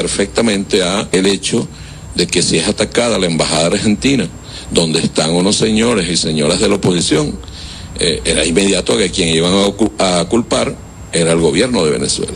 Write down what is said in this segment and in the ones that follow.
perfectamente a el hecho de que si es atacada la embajada argentina, donde están unos señores y señoras de la oposición, era inmediato que quien iban a culpar era el gobierno de Venezuela.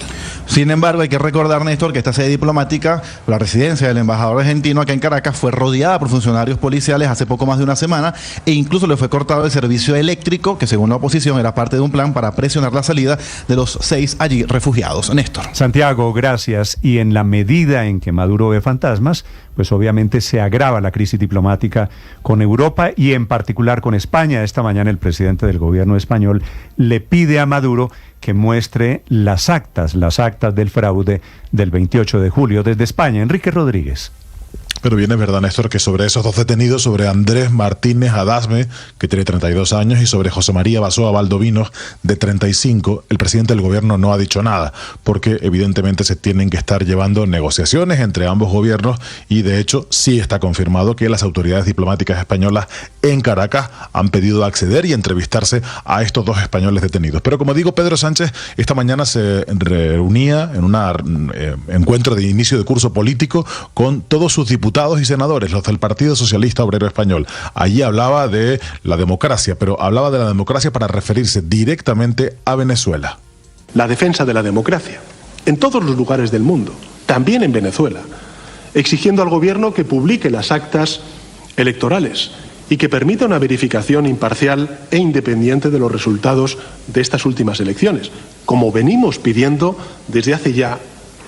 Sin embargo, hay que recordar, Néstor, que esta sede diplomática, la residencia del embajador argentino acá en Caracas, fue rodeada por funcionarios policiales hace poco más de una semana e incluso le fue cortado el servicio eléctrico, que según la oposición era parte de un plan para presionar la salida de los 6 allí refugiados. Néstor. Santiago, gracias. Y en la medida en que Maduro ve fantasmas, pues obviamente se agrava la crisis diplomática con Europa y en particular con España. Esta mañana el presidente del gobierno español le pide a Maduro que muestre las actas del fraude del 28 de julio desde España. Enrique Rodríguez. Pero bien es verdad, Néstor, que sobre esos 2 detenidos, sobre Andrés Martínez Adasme, que tiene 32 años, y sobre José María Basoa Valdovinos, de 35, el presidente del gobierno no ha dicho nada, porque evidentemente se tienen que estar llevando negociaciones entre ambos gobiernos y de hecho sí está confirmado que las autoridades diplomáticas españolas en Caracas han pedido acceder y entrevistarse a estos 2 españoles detenidos. Pero como digo, Pedro Sánchez esta mañana se reunía en un encuentro de inicio de curso político con todos sus diputados y senadores, los del Partido Socialista Obrero Español. Allí hablaba de la democracia, pero hablaba de la democracia para referirse directamente a Venezuela. La defensa de la democracia, en todos los lugares del mundo, también en Venezuela, exigiendo al gobierno que publique las actas electorales y que permita una verificación imparcial e independiente de los resultados de estas últimas elecciones, como venimos pidiendo desde hace ya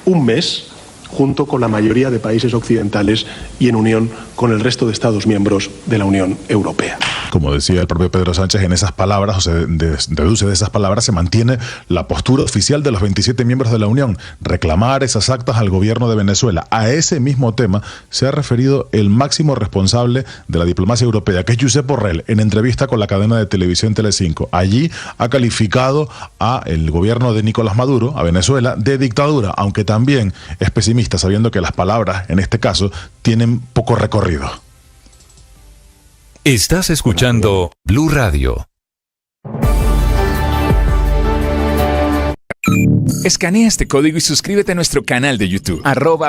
un mes, junto con la mayoría de países occidentales y en unión con el resto de Estados miembros de la Unión Europea. Como decía el propio Pedro Sánchez, en esas palabras, o se deduce de esas palabras, se mantiene la postura oficial de los 27 miembros de la Unión, reclamar esas actas al gobierno de Venezuela. A ese mismo tema se ha referido el máximo responsable de la diplomacia europea, que es Josep Borrell, en entrevista con la cadena de televisión Telecinco. Allí ha calificado a el gobierno de Nicolás Maduro, a Venezuela, de dictadura, aunque también es pesimista, sabiendo que las palabras, en este caso, tienen poco recorrido. Estás escuchando Blue Radio. Escanea este código y suscríbete a nuestro canal de YouTube,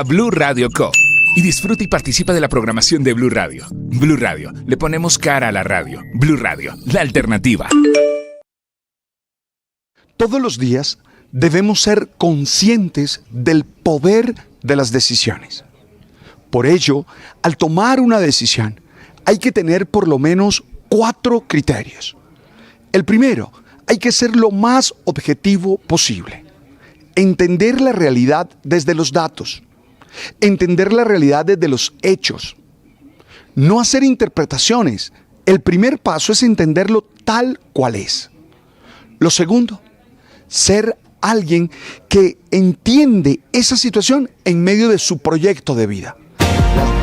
@Blue Radio Co. Y disfruta y participa de la programación de Blue Radio. Blue Radio, le ponemos cara a la radio. Blue Radio, la alternativa. Todos los días debemos ser conscientes del poder de las decisiones. Por ello, al tomar una decisión, hay que tener por lo menos 4 criterios. El primero, hay que ser lo más objetivo posible. Entender la realidad desde los datos. Entender la realidad desde los hechos. No hacer interpretaciones. El primer paso es entenderlo tal cual es. Lo segundo, ser alguien que entiende esa situación en medio de su proyecto de vida.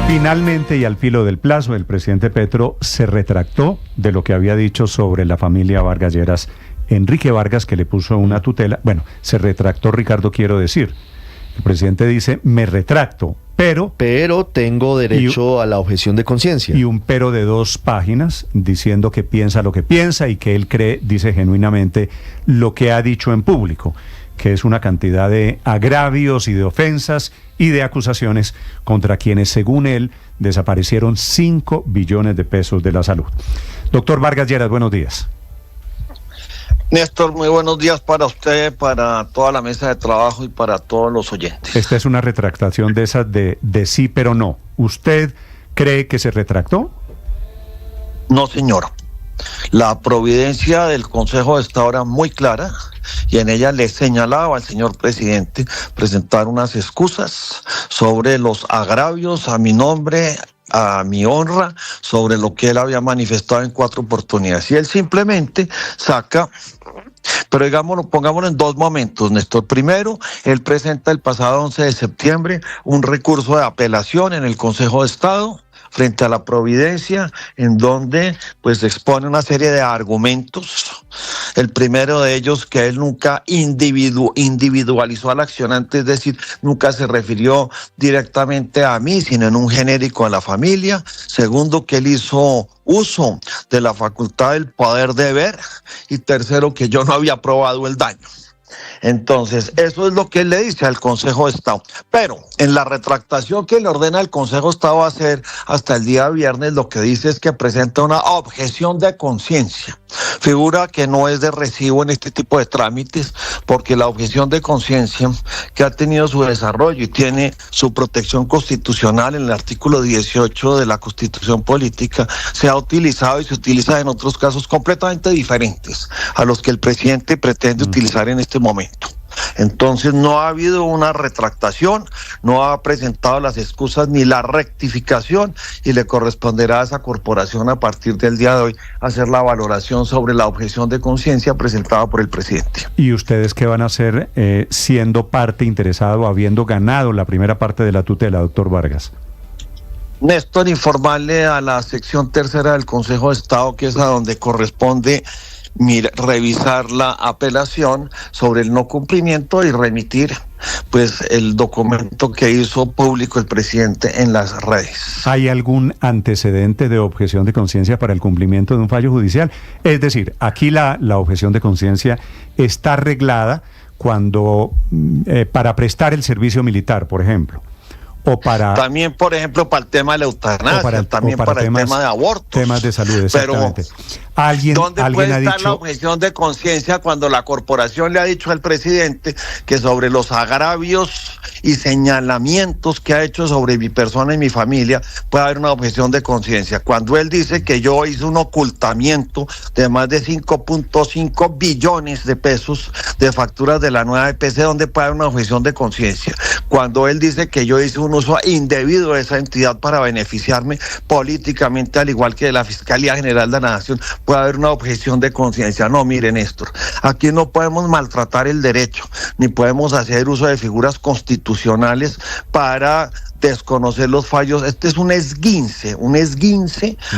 Finalmente, y al filo del plazo, el presidente Petro se retractó de lo que había dicho sobre la familia Vargas Lleras. Enrique Vargas, que le puso una tutela, se retractó, Ricardo, quiero decir. El presidente dice, me retracto, pero tengo derecho a la objeción de conciencia. Y un pero de 2 páginas, diciendo que piensa lo que piensa y que él cree, dice genuinamente, lo que ha dicho en público, que es una cantidad de agravios y de ofensas y de acusaciones contra quienes, según él, desaparecieron 5 billones de pesos de la salud. Doctor Vargas Lleras, buenos días. Néstor, muy buenos días para usted, para toda la mesa de trabajo y para todos los oyentes. Esta es una retractación de esas de sí pero no. ¿Usted cree que se retractó? No, señor. La providencia del Consejo de Estado era muy clara y en ella le señalaba al señor presidente presentar unas excusas sobre los agravios a mi nombre, a mi honra, sobre lo que él había manifestado en 4 oportunidades. Y él simplemente saca, pero digámoslo, pongámoslo en 2 momentos, Néstor. Primero, él presenta el pasado 11 de septiembre un recurso de apelación en el Consejo de Estado frente a la providencia, en donde pues expone una serie de argumentos. El primero de ellos, que él nunca individualizó al accionante, es decir, nunca se refirió directamente a mí, sino en un genérico a la familia. Segundo, que él hizo uso de la facultad del poder deber. Y tercero, que yo no había probado el daño. Entonces, eso es lo que él le dice al Consejo de Estado. Pero en la retractación que le ordena el Consejo de Estado hacer hasta el día viernes, lo que dice es que presenta una objeción de conciencia. Figura que no es de recibo en este tipo de trámites, porque la objeción de conciencia, que ha tenido su desarrollo y tiene su protección constitucional en el artículo 18 de la Constitución Política, se ha utilizado y se utiliza en otros casos completamente diferentes a los que el presidente pretende utilizar en este momento. Entonces no ha habido una retractación, no ha presentado las excusas ni la rectificación, y le corresponderá a esa corporación a partir del día de hoy hacer la valoración sobre la objeción de conciencia presentada por el presidente. ¿Y ustedes qué van a hacer siendo parte interesada o habiendo ganado la primera parte de la tutela, doctor Vargas? Néstor, informarle a la sección tercera del Consejo de Estado, que es a donde corresponde revisar la apelación sobre el no cumplimiento y remitir pues el documento que hizo público el presidente en las redes. ¿Hay algún antecedente de objeción de conciencia para el cumplimiento de un fallo judicial? Es decir, aquí la objeción de conciencia está arreglada cuando para prestar el servicio militar, por ejemplo. O para, también, por ejemplo, para el tema de la eutanasia, también para el tema de abortos. Temas de salud, exactamente. Pero, ¿dónde puede estar la objeción de conciencia cuando la corporación le ha dicho al presidente que sobre los agravios y señalamientos que ha hecho sobre mi persona y mi familia puede haber una objeción de conciencia? Cuando él dice que yo hice un ocultamiento de más de 5.5 billones de pesos de facturas de la nueva EPC, ¿dónde puede haber una objeción de conciencia? Cuando él dice que yo hice un uso indebido de esa entidad para beneficiarme políticamente, al igual que de la Fiscalía General de la Nación, puede haber una objeción de conciencia. No, mire, Néstor, aquí no podemos maltratar el derecho, ni podemos hacer uso de figuras constitucionales para desconocer los fallos. Este es un esguince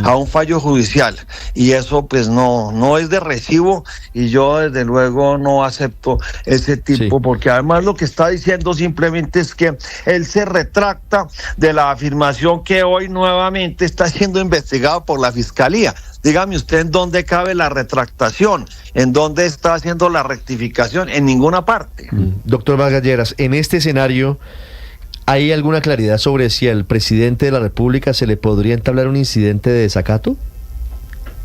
a un fallo judicial, y eso pues no es de recibo, y yo desde luego no acepto ese tipo, porque además lo que está diciendo simplemente es que él se retracta de la afirmación que hoy nuevamente está siendo investigado por la Fiscalía. Dígame usted en dónde cabe la retractación, en dónde está haciendo la rectificación, en ninguna parte. Doctor Vargas Lleras, en este escenario, ¿hay alguna claridad sobre si al presidente de la República se le podría entablar un incidente de desacato?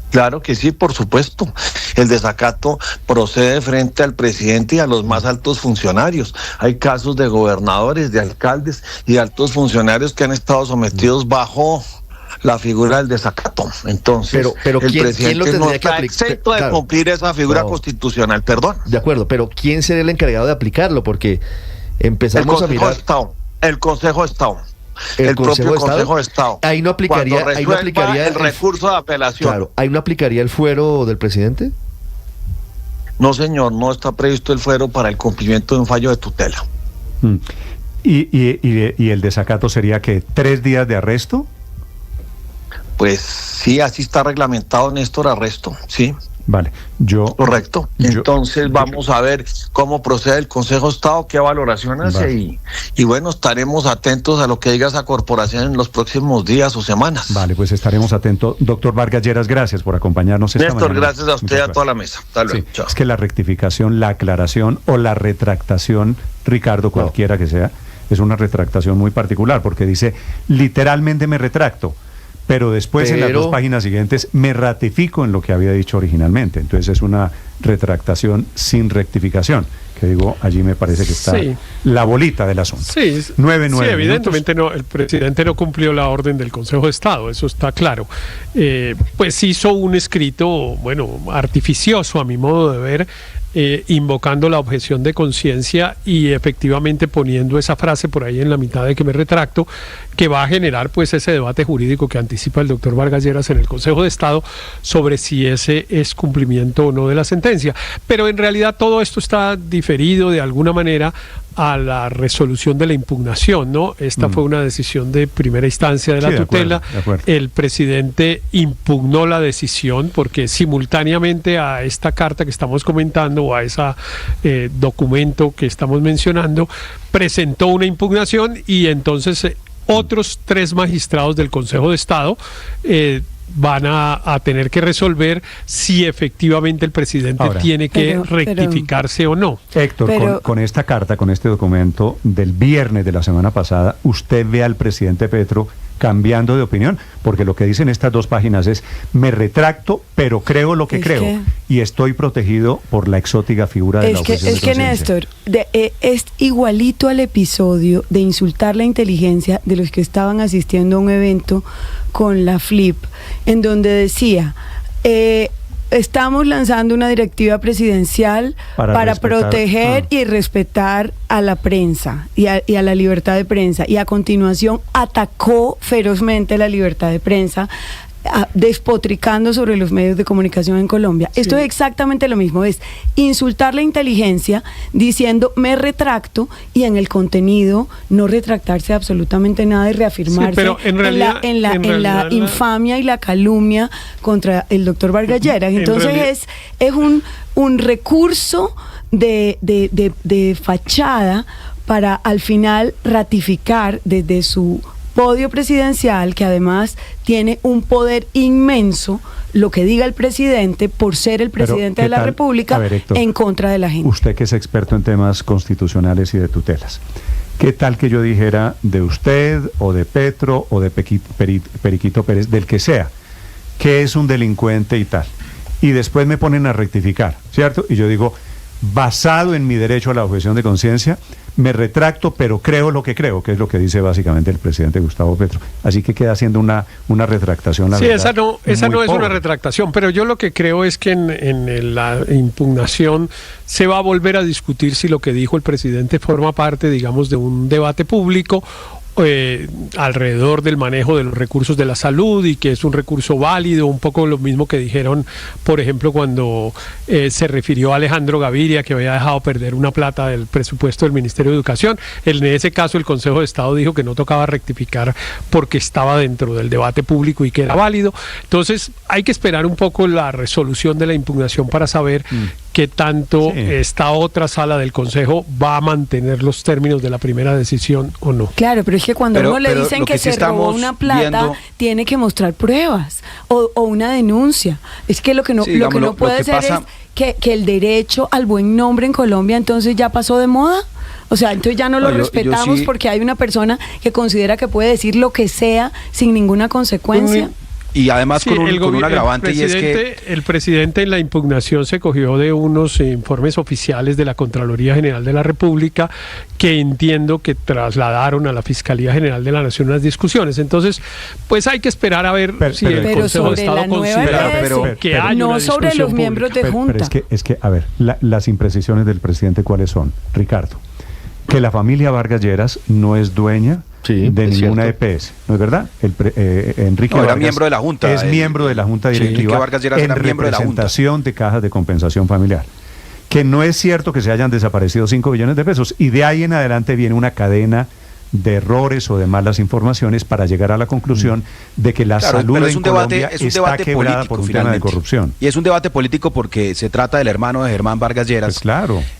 Claro que sí, por supuesto. El desacato procede frente al presidente y a los más altos funcionarios. Hay casos de gobernadores, de alcaldes y de altos funcionarios que han estado sometidos bajo la figura del desacato. Entonces, pero el ¿quién presidente lo tendría no está que exento de cumplir esa figura constitucional, perdón. De acuerdo, pero ¿quién sería el encargado de aplicarlo? Porque empezamos a mirar... El Consejo de Estado. El propio Consejo de Estado. Ahí no aplicaría el recurso de apelación. Claro, ¿ahí no aplicaría el fuero del presidente? No, señor, no está previsto el fuero para el cumplimiento de un fallo de tutela. ¿Y el desacato sería que 3 días de arresto? Pues sí, así está reglamentado, Néstor, arresto, sí. Vale, correcto. Entonces vamos a ver cómo procede el Consejo de Estado, qué valoración hace, vale. y bueno, estaremos atentos a lo que diga esa corporación en los próximos días o semanas. Vale, pues estaremos atentos. Doctor Vargas Lleras, gracias por acompañarnos esta Néstor, mañana. gracias a usted y a toda la mesa. Hasta luego. Sí, es que la rectificación, la aclaración o la retractación, Ricardo, cualquiera que sea, es una retractación muy particular, porque dice, literalmente me retracto. Pero después en las 2 páginas siguientes me ratifico en lo que había dicho originalmente. Entonces es una retractación sin rectificación. Que digo, allí me parece que está la bolita del asunto. Sí, 9 evidentemente no, el presidente no cumplió la orden del Consejo de Estado, eso está claro. Pues hizo un escrito, bueno, artificioso a mi modo de ver, invocando la objeción de conciencia y efectivamente poniendo esa frase por ahí en la mitad de que me retracto, que va a generar pues ese debate jurídico que anticipa el doctor Vargas Lleras en el Consejo de Estado sobre si ese es cumplimiento o no de la sentencia. Pero en realidad todo esto está diferido de alguna manera a la resolución de la impugnación, ¿no? Esta fue una decisión de primera instancia de la tutela. De acuerdo. El presidente impugnó la decisión porque simultáneamente a esta carta que estamos comentando o a ese documento que estamos mencionando, presentó una impugnación y entonces otros 3 magistrados del Consejo de Estado van a tener que resolver si efectivamente el presidente Ahora, tiene que rectificarse o no. Héctor, con esta carta, con este documento del viernes de la semana pasada, ¿usted ve al presidente Petro cambiando de opinión? Porque lo que dicen estas dos páginas es: me retracto, pero creo lo que creo, y estoy protegido por la exótica figura de la objeción de conciencia. Néstor, es igualito al episodio de insultar la inteligencia de los que estaban asistiendo a un evento con la FLIP, en donde decía, estamos lanzando una directiva presidencial para proteger y respetar a la prensa y a la libertad de prensa, y a continuación atacó ferozmente la libertad de prensa, despotricando sobre los medios de comunicación en Colombia. Esto es exactamente lo mismo, es insultar la inteligencia diciendo me retracto, y en el contenido no retractarse absolutamente nada y reafirmarse pero en realidad, en la infamia y la calumnia contra el doctor Vargas Lleras. Entonces es un recurso de fachada para al final ratificar desde su podio presidencial, que además tiene un poder inmenso, lo que diga el presidente por ser el presidente de la República, Héctor, en contra de la gente. Usted, que es experto en temas constitucionales y de tutelas, ¿qué tal que yo dijera de usted o de Petro o de Periquito Pérez, del que sea, que es un delincuente y tal, y después me ponen a rectificar, ¿cierto? Y yo digo, basado en mi derecho a la objeción de conciencia, me retracto, pero creo lo que creo, que es lo que dice básicamente el presidente Gustavo Petro. Así que queda haciendo una retractación, la verdad. Esa no es una retractación, pero yo lo que creo es que en la impugnación se va a volver a discutir si lo que dijo el presidente forma parte, digamos, de un debate público alrededor del manejo de los recursos de la salud, y que es un recurso válido, un poco lo mismo que dijeron, por ejemplo, cuando se refirió a Alejandro Gaviria, que había dejado perder una plata del presupuesto del Ministerio de Educación. En ese caso el Consejo de Estado dijo que no tocaba rectificar porque estaba dentro del debate público y que era válido. Entonces hay que esperar un poco la resolución de la impugnación para saber qué tanto esta otra sala del Consejo va a mantener los términos de la primera decisión o no. Claro, pero es que cuando uno le dicen que se robó una plata, tiene que mostrar pruebas o una denuncia. Es que lo que no puede ser es que el derecho al buen nombre en Colombia entonces ya pasó de moda. O sea, entonces ya no lo respetamos porque hay una persona que considera que puede decir lo que sea sin ninguna consecuencia. Y además con un agravante, y es que el presidente en la impugnación se cogió de unos informes oficiales de la Contraloría General de la República, que entiendo que trasladaron a la Fiscalía General de la Nación unas discusiones. Entonces, pues hay que esperar a ver si el Consejo de Estado considera que hay una discusión sobre los miembros de Junta. Pero es que, a ver, las imprecisiones del presidente, ¿cuáles son, Ricardo? Que la familia Vargas Lleras no es dueña de ninguna EPS, ¿no es verdad? Enrique Vargas era miembro de la Junta. Es miembro de la Junta Directiva Vargas Lleras era miembro de la Junta. De cajas de compensación familiar. Que no es cierto que se hayan desaparecido 5 billones de pesos, y de ahí en adelante viene una cadena de errores o de malas informaciones para llegar a la conclusión de que la salud en Colombia está quebrada por un tema de corrupción. Y es un debate político porque se trata del hermano de Germán Vargas Lleras,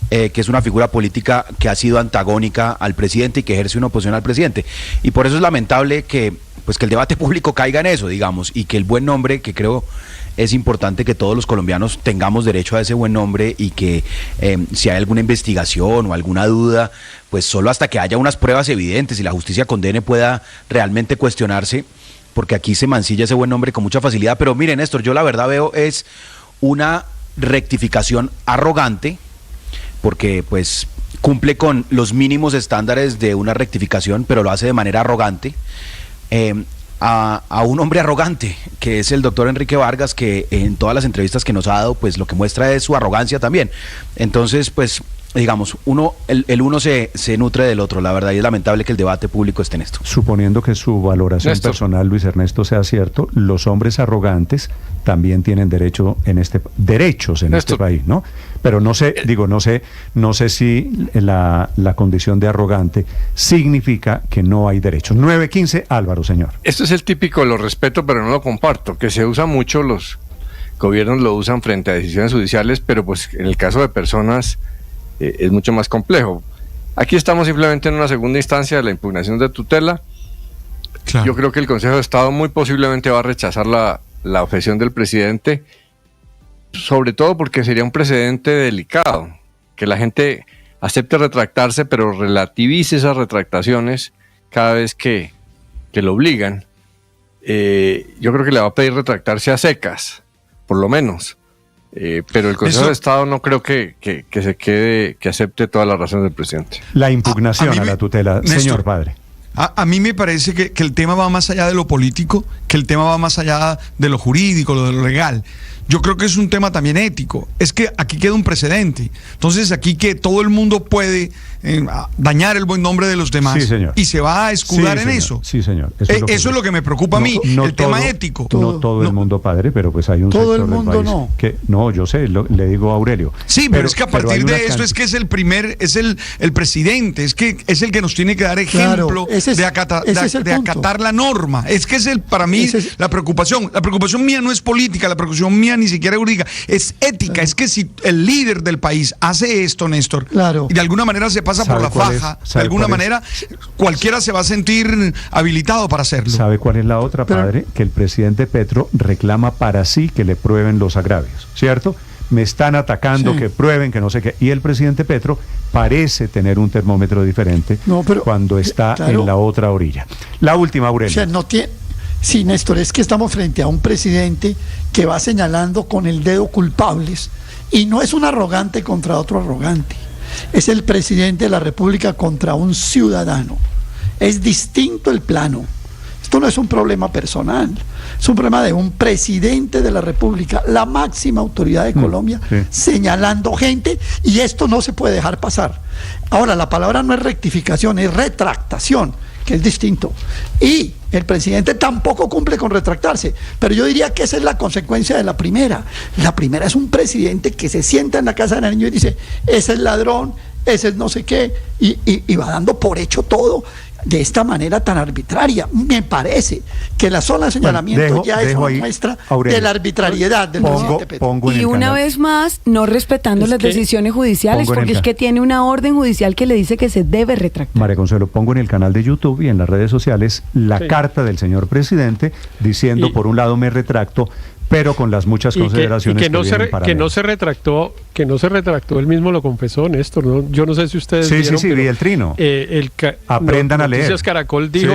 que es una figura política que ha sido antagónica al presidente y que ejerce una oposición al presidente. Y por eso es lamentable que el debate público caiga en eso, digamos, y que el buen nombre, que creo es importante que todos los colombianos tengamos derecho a ese buen nombre, y que si hay alguna investigación o alguna duda, pues solo hasta que haya unas pruebas evidentes y la justicia condene pueda realmente cuestionarse, porque aquí se mancilla ese buen nombre con mucha facilidad. Pero miren, Néstor, yo la verdad veo es una rectificación arrogante, porque pues cumple con los mínimos estándares de una rectificación, pero lo hace de manera arrogante. A un hombre arrogante, que es el doctor Enrique Vargas, que en todas las entrevistas que nos ha dado, pues lo que muestra es su arrogancia también. Entonces, pues, digamos, el uno se nutre del otro, la verdad, y es lamentable que el debate público esté en esto. Suponiendo que su valoración personal, Luis Ernesto, sea cierto, los hombres arrogantes también tienen derechos en este país, ¿no? Pero no sé si la condición de arrogante significa que no hay derechos. 9:15, Álvaro, señor. Esto es el típico, lo respeto pero no lo comparto, que se usa mucho, los gobiernos lo usan frente a decisiones judiciales, pero pues en el caso de personas es mucho más complejo. Aquí estamos simplemente en una segunda instancia de la impugnación de tutela. Claro. Yo creo que el Consejo de Estado muy posiblemente va a rechazar la la objeción del presidente, sobre todo porque sería un precedente delicado, que la gente acepte retractarse, pero relativice esas retractaciones cada vez que lo obligan. Yo creo que le va a pedir retractarse a secas, por lo menos. Pero el Consejo de Estado no creo que se quede, que acepte todas las razones del presidente. La impugnación a la tutela, Néstor, señor padre. A mí me parece que el tema va más allá de lo político, que el tema va más allá de lo jurídico, de lo legal. Yo creo que es un tema también ético. Es que aquí queda un precedente. Entonces aquí que todo el mundo puede dañar el buen nombre de los demás, sí, señor, y se va a escudar sí, en señor, eso. Sí, señor. Eso es lo que me preocupa a mí, el tema ético. No todo el mundo, padre, pero pues hay un todo sector el mundo del país que no, yo sé, le digo a Aurelio. Sí, pero es que a partir de eso es que es el presidente, es que es el que nos tiene que dar ejemplo de acatar la norma. Es que para mí la preocupación mía no es política, la preocupación mía ni siquiera jurídica, es ética. Claro. Es que si el líder del país hace esto, Néstor, y de alguna manera se pasa por la faja, de alguna manera cualquiera se va a sentir habilitado para hacerlo. ¿Sabe cuál es la otra, padre? Que el presidente Petro reclama para sí que le prueben los agravios, ¿cierto? Me están atacando, que prueben, que no sé qué. Y el presidente Petro parece tener un termómetro diferente cuando está en la otra orilla. La última, Aurelio. O sea, no tiene... Sí, Néstor, es que estamos frente a un presidente que va señalando con el dedo culpables, y no es un arrogante contra otro arrogante, es el presidente de la República contra un ciudadano. Es distinto el plano. Esto no es un problema personal, es un problema de un presidente de la República, la máxima autoridad de Colombia, señalando gente, y esto no se puede dejar pasar. Ahora, la palabra no es rectificación, es retractación, que es distinto. Y el presidente tampoco cumple con retractarse, pero yo diría que esa es la consecuencia de la primera. La primera es un presidente que se sienta en la casa del niño y dice, ese es ladrón, ese es no sé qué, y va dando por hecho todo de esta manera tan arbitraria. Me parece que la sola señalamiento ya es una muestra de la arbitrariedad del presidente Petro. Y una vez más, no respetando las decisiones judiciales, porque es que tiene una orden judicial que le dice que se debe retractar. María Consuelo, pongo en el canal de YouTube y en las redes sociales la carta del señor presidente diciendo, por un lado, me retracto, pero con las muchas consideraciones que no se retractó, él mismo lo confesó, Néstor, ¿no? Yo no sé si ustedes vieron, sí, vi el trino. Aprendan a leer. Noticias Caracol dijo,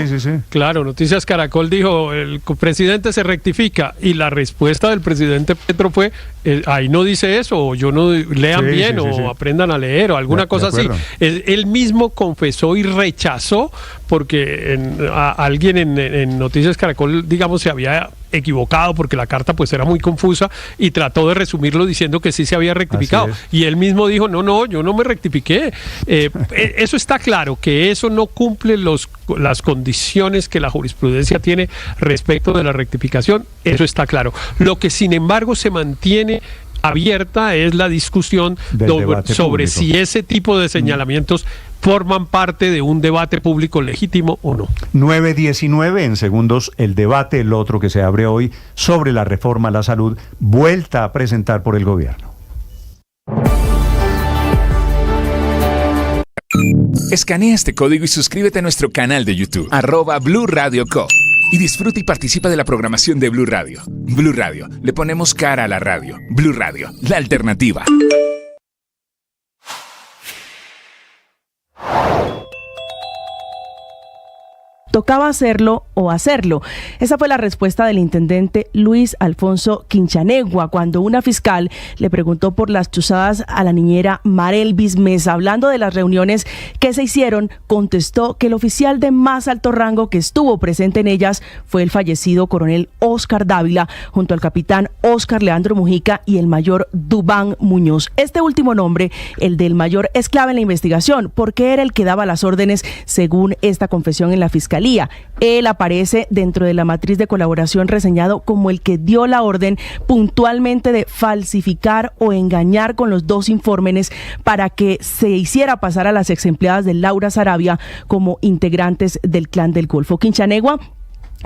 claro, Noticias Caracol dijo, el presidente se rectifica, y la respuesta del presidente Petro fue, ahí no dice eso, o yo no, lean bien, o aprendan a leer, o alguna cosa así. Él mismo confesó y rechazó, porque alguien en Noticias Caracol, digamos, se había equivocado porque la carta pues era muy confusa, y trató de resumirlo diciendo que sí se había rectificado, y él mismo dijo, no, yo no me rectifiqué. Eso está claro, que eso no cumple las condiciones que la jurisprudencia tiene respecto de la rectificación, eso está claro. Lo que sin embargo se mantiene abierta es la discusión sobre si ese tipo de señalamientos forman parte de un debate público legítimo o no. 9:19 en segundos el debate, el otro que se abre hoy sobre la reforma a la salud, vuelta a presentar por el gobierno. Escanea este código y suscríbete a nuestro canal de YouTube, @Blue Radio Co. Y disfruta y participa de la programación de Blue Radio. Blue Radio, le ponemos cara a la radio. Blue Radio, la alternativa. Tocaba hacerlo o hacerlo. Esa fue la respuesta del intendente Luis Alfonso Quinchanegua cuando una fiscal le preguntó por las chuzadas a la niñera Marelvis Mesa. Hablando de las reuniones que se hicieron, contestó que el oficial de más alto rango que estuvo presente en ellas fue el fallecido coronel Oscar Dávila, junto al capitán Oscar Leandro Mujica y el mayor Dubán Muñoz. Este último nombre, el del mayor, es clave en la investigación porque era el que daba las órdenes según esta confesión en la fiscalía. Él aparece dentro de la matriz de colaboración reseñado como el que dio la orden puntualmente de falsificar o engañar con los dos informes para que se hiciera pasar a las ex empleadas de Laura Sarabia como integrantes del Clan del Golfo. Quinchanegua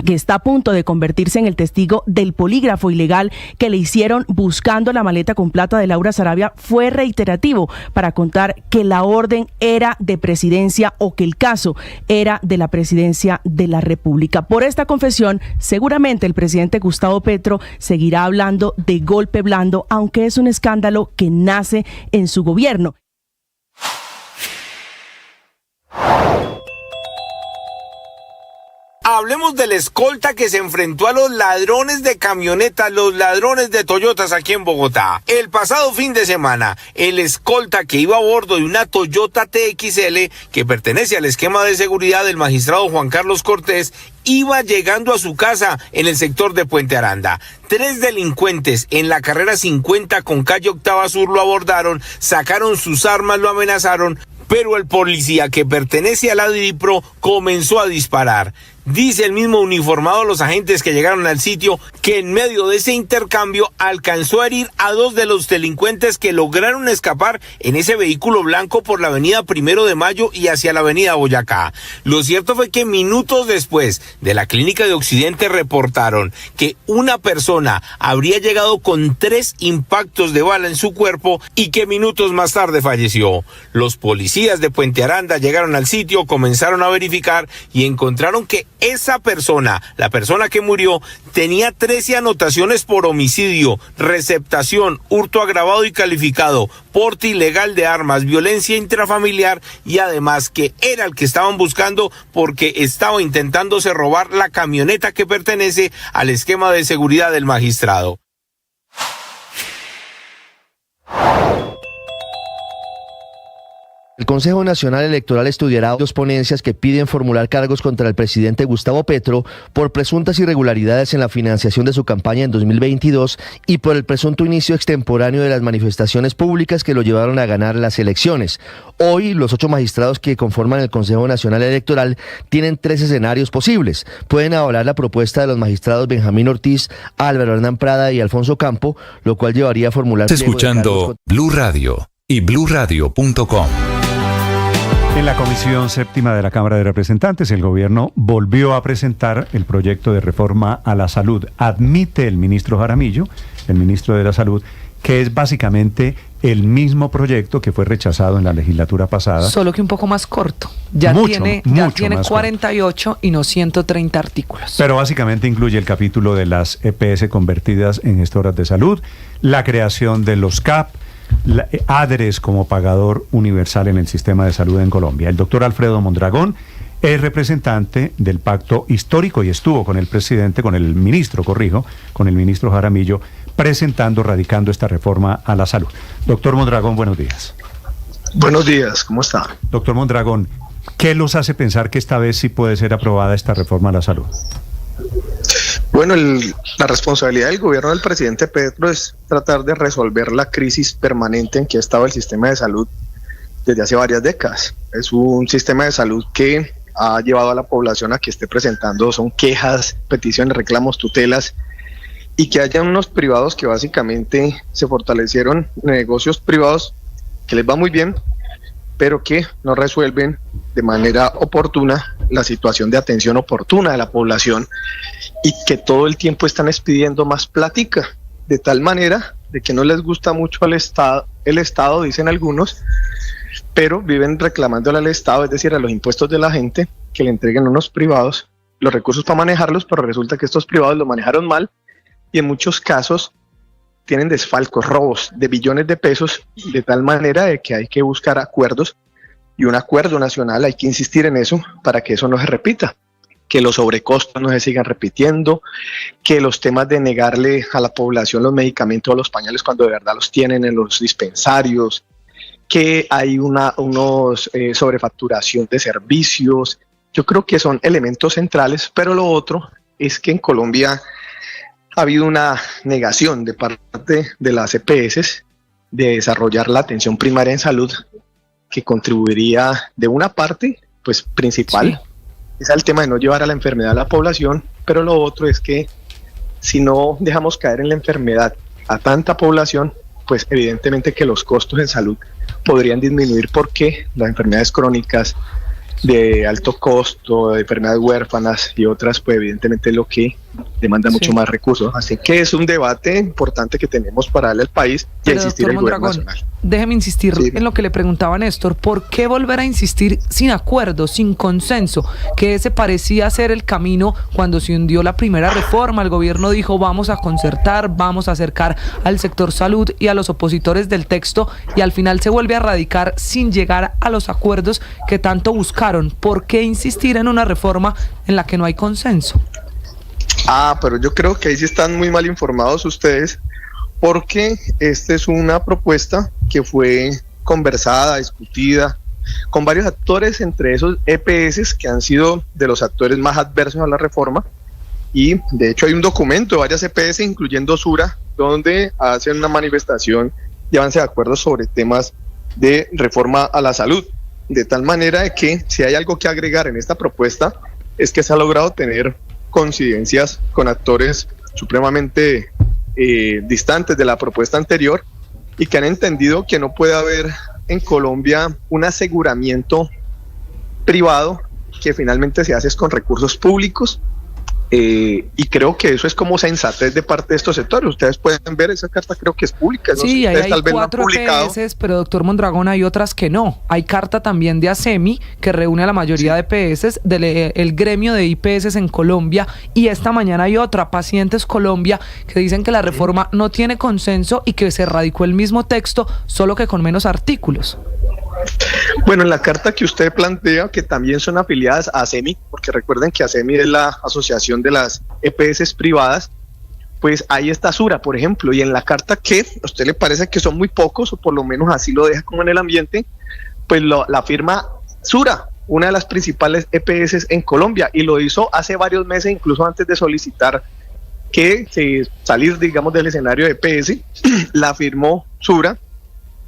que está a punto de convertirse en el testigo del polígrafo ilegal que le hicieron buscando la maleta con plata de Laura Sarabia, fue reiterativo para contar que la orden era de presidencia o que el caso era de la presidencia de la República. Por esta confesión, seguramente el presidente Gustavo Petro seguirá hablando de golpe blando, aunque es un escándalo que nace en su gobierno. Hablemos del escolta que se enfrentó a los ladrones de camionetas, los ladrones de Toyotas aquí en Bogotá. El pasado fin de semana, el escolta que iba a bordo de una Toyota TXL que pertenece al esquema de seguridad del magistrado Juan Carlos Cortés iba llegando a su casa en el sector de Puente Aranda. 3 delincuentes en la carrera 50 con calle Octava Sur lo abordaron, sacaron sus armas, lo amenazaron, pero el policía que pertenece a la DIPRO comenzó a disparar. Dice el mismo uniformado, los agentes que llegaron al sitio, que en medio de ese intercambio alcanzó a herir a 2 de los delincuentes que lograron escapar en ese vehículo blanco por la avenida 1 de Mayo y hacia la avenida Boyacá. Lo cierto fue que minutos después de la clínica de Occidente reportaron que una persona habría llegado con 3 impactos de bala en su cuerpo y que minutos más tarde falleció. Los policías de Puente Aranda llegaron al sitio, comenzaron a verificar y encontraron que esa persona, la persona que murió, tenía 13 anotaciones por homicidio, receptación, hurto agravado y calificado, porte ilegal de armas, violencia intrafamiliar y además que era el que estaban buscando porque estaba intentándose robar la camioneta que pertenece al esquema de seguridad del magistrado. El Consejo Nacional Electoral estudiará 2 ponencias que piden formular cargos contra el presidente Gustavo Petro por presuntas irregularidades en la financiación de su campaña en 2022 y por el presunto inicio extemporáneo de las manifestaciones públicas que lo llevaron a ganar las elecciones. Hoy, los 8 magistrados que conforman el Consejo Nacional Electoral tienen 3 escenarios posibles. Pueden avalar la propuesta de los magistrados Benjamín Ortiz, Álvaro Hernán Prada y Alfonso Campo, lo cual llevaría a formular... Estás escuchando Blue Radio y bluradio.com. En la Comisión Séptima de la Cámara de Representantes, el gobierno volvió a presentar el proyecto de reforma a la salud. Admite el ministro Jaramillo, el ministro de la Salud, que es básicamente el mismo proyecto que fue rechazado en la legislatura pasada. Solo que un poco más corto. Ya tiene 48 y no 130 artículos. Pero básicamente incluye el capítulo de las EPS convertidas en gestoras de salud, la creación de los CAP, ADRES como pagador universal en el sistema de salud en Colombia. El doctor Alfredo Mondragón es representante del pacto histórico y estuvo con el presidente, con el ministro Jaramillo, radicando esta reforma a la salud. Doctor Mondragón, buenos días. Buenos días, ¿cómo está? Doctor Mondragón, ¿qué los hace pensar que esta vez sí puede ser aprobada esta reforma a la salud? Bueno, la responsabilidad del gobierno del presidente Petro es tratar de resolver la crisis permanente en que ha estado el sistema de salud desde hace varias décadas. Es un sistema de salud que ha llevado a la población a que esté presentando, son quejas, peticiones, reclamos, tutelas, y que haya unos privados que básicamente se fortalecieron, negocios privados que les va muy bien, pero que no resuelven de manera oportuna la situación de atención oportuna de la población y que todo el tiempo están expidiendo más plática, de tal manera de que no les gusta mucho al Estado, el Estado, dicen algunos, pero viven reclamándole al Estado, es decir, a los impuestos de la gente, que le entreguen a unos privados los recursos para manejarlos, pero resulta que estos privados los manejaron mal y en muchos casos tienen desfalcos, robos de billones de pesos, de tal manera de que hay que buscar acuerdos y un acuerdo nacional, hay que insistir en eso para que eso no se repita, que los sobrecostos no se sigan repitiendo, que los temas de negarle a la población los medicamentos o los pañales cuando de verdad los tienen en los dispensarios, que hay unos sobrefacturación de servicios. Yo creo que son elementos centrales, pero lo otro es que en Colombia ha habido una negación de parte de las EPS de desarrollar la atención primaria en salud, que contribuiría de una parte, pues principal, es el tema de no llevar a la enfermedad a la población, pero lo otro es que si no dejamos caer en la enfermedad a tanta población, pues evidentemente que los costos en salud podrían disminuir porque las enfermedades crónicas de alto costo, de enfermedades huérfanas y otras, pues evidentemente es lo que demanda mucho más recursos. Así que es un debate importante que tenemos para darle al país y Pero, insistir en el doctor gobierno Mondragón, nacional. déjeme insistir en lo que le preguntaba Néstor. ¿Por qué volver a insistir sin acuerdo, sin consenso? Que ese parecía ser el camino cuando se hundió la primera reforma. El gobierno dijo vamos a concertar, vamos a acercar al sector salud y a los opositores del texto, y al final se vuelve a radicar sin llegar a los acuerdos que tanto buscaron. ¿Por qué insistir en una reforma en la que no hay consenso? Pero yo creo que ahí sí están muy mal informados ustedes, porque esta es una propuesta que fue conversada, discutida con varios actores, entre esos EPS, que han sido de los actores más adversos a la reforma, y de hecho hay un documento de varias EPS, incluyendo Sura, donde hacen una manifestación y avance de acuerdo sobre temas de reforma a la salud, de tal manera de que si hay algo que agregar en esta propuesta es que se ha logrado tener coincidencias con actores supremamente distantes de la propuesta anterior y que han entendido que no puede haber en Colombia un aseguramiento privado que finalmente se hace con recursos públicos, y creo que eso es como sensatez de parte de estos sectores. Ustedes pueden ver, esa carta creo que es pública. Sí, ahí hay 4 EPS, pero doctor Mondragón, hay otras que no. Hay carta también de ASEMI, que reúne a la mayoría de EPS, del gremio de IPS en Colombia, y esta mañana hay otra, Pacientes Colombia, que dicen que la reforma no tiene consenso y que se radicó el mismo texto, solo que con menos artículos. Bueno, en la carta que usted plantea, que también son afiliadas a ASEMI, porque recuerden que ASEMI es la asociación de las EPS privadas, pues ahí está Sura, por ejemplo, y en la carta que a usted le parece que son muy pocos, o por lo menos así lo deja como en el ambiente, pues la firma Sura, una de las principales EPS en Colombia, y lo hizo hace varios meses, incluso antes de solicitar que salir, digamos, del escenario de EPS, la firmó Sura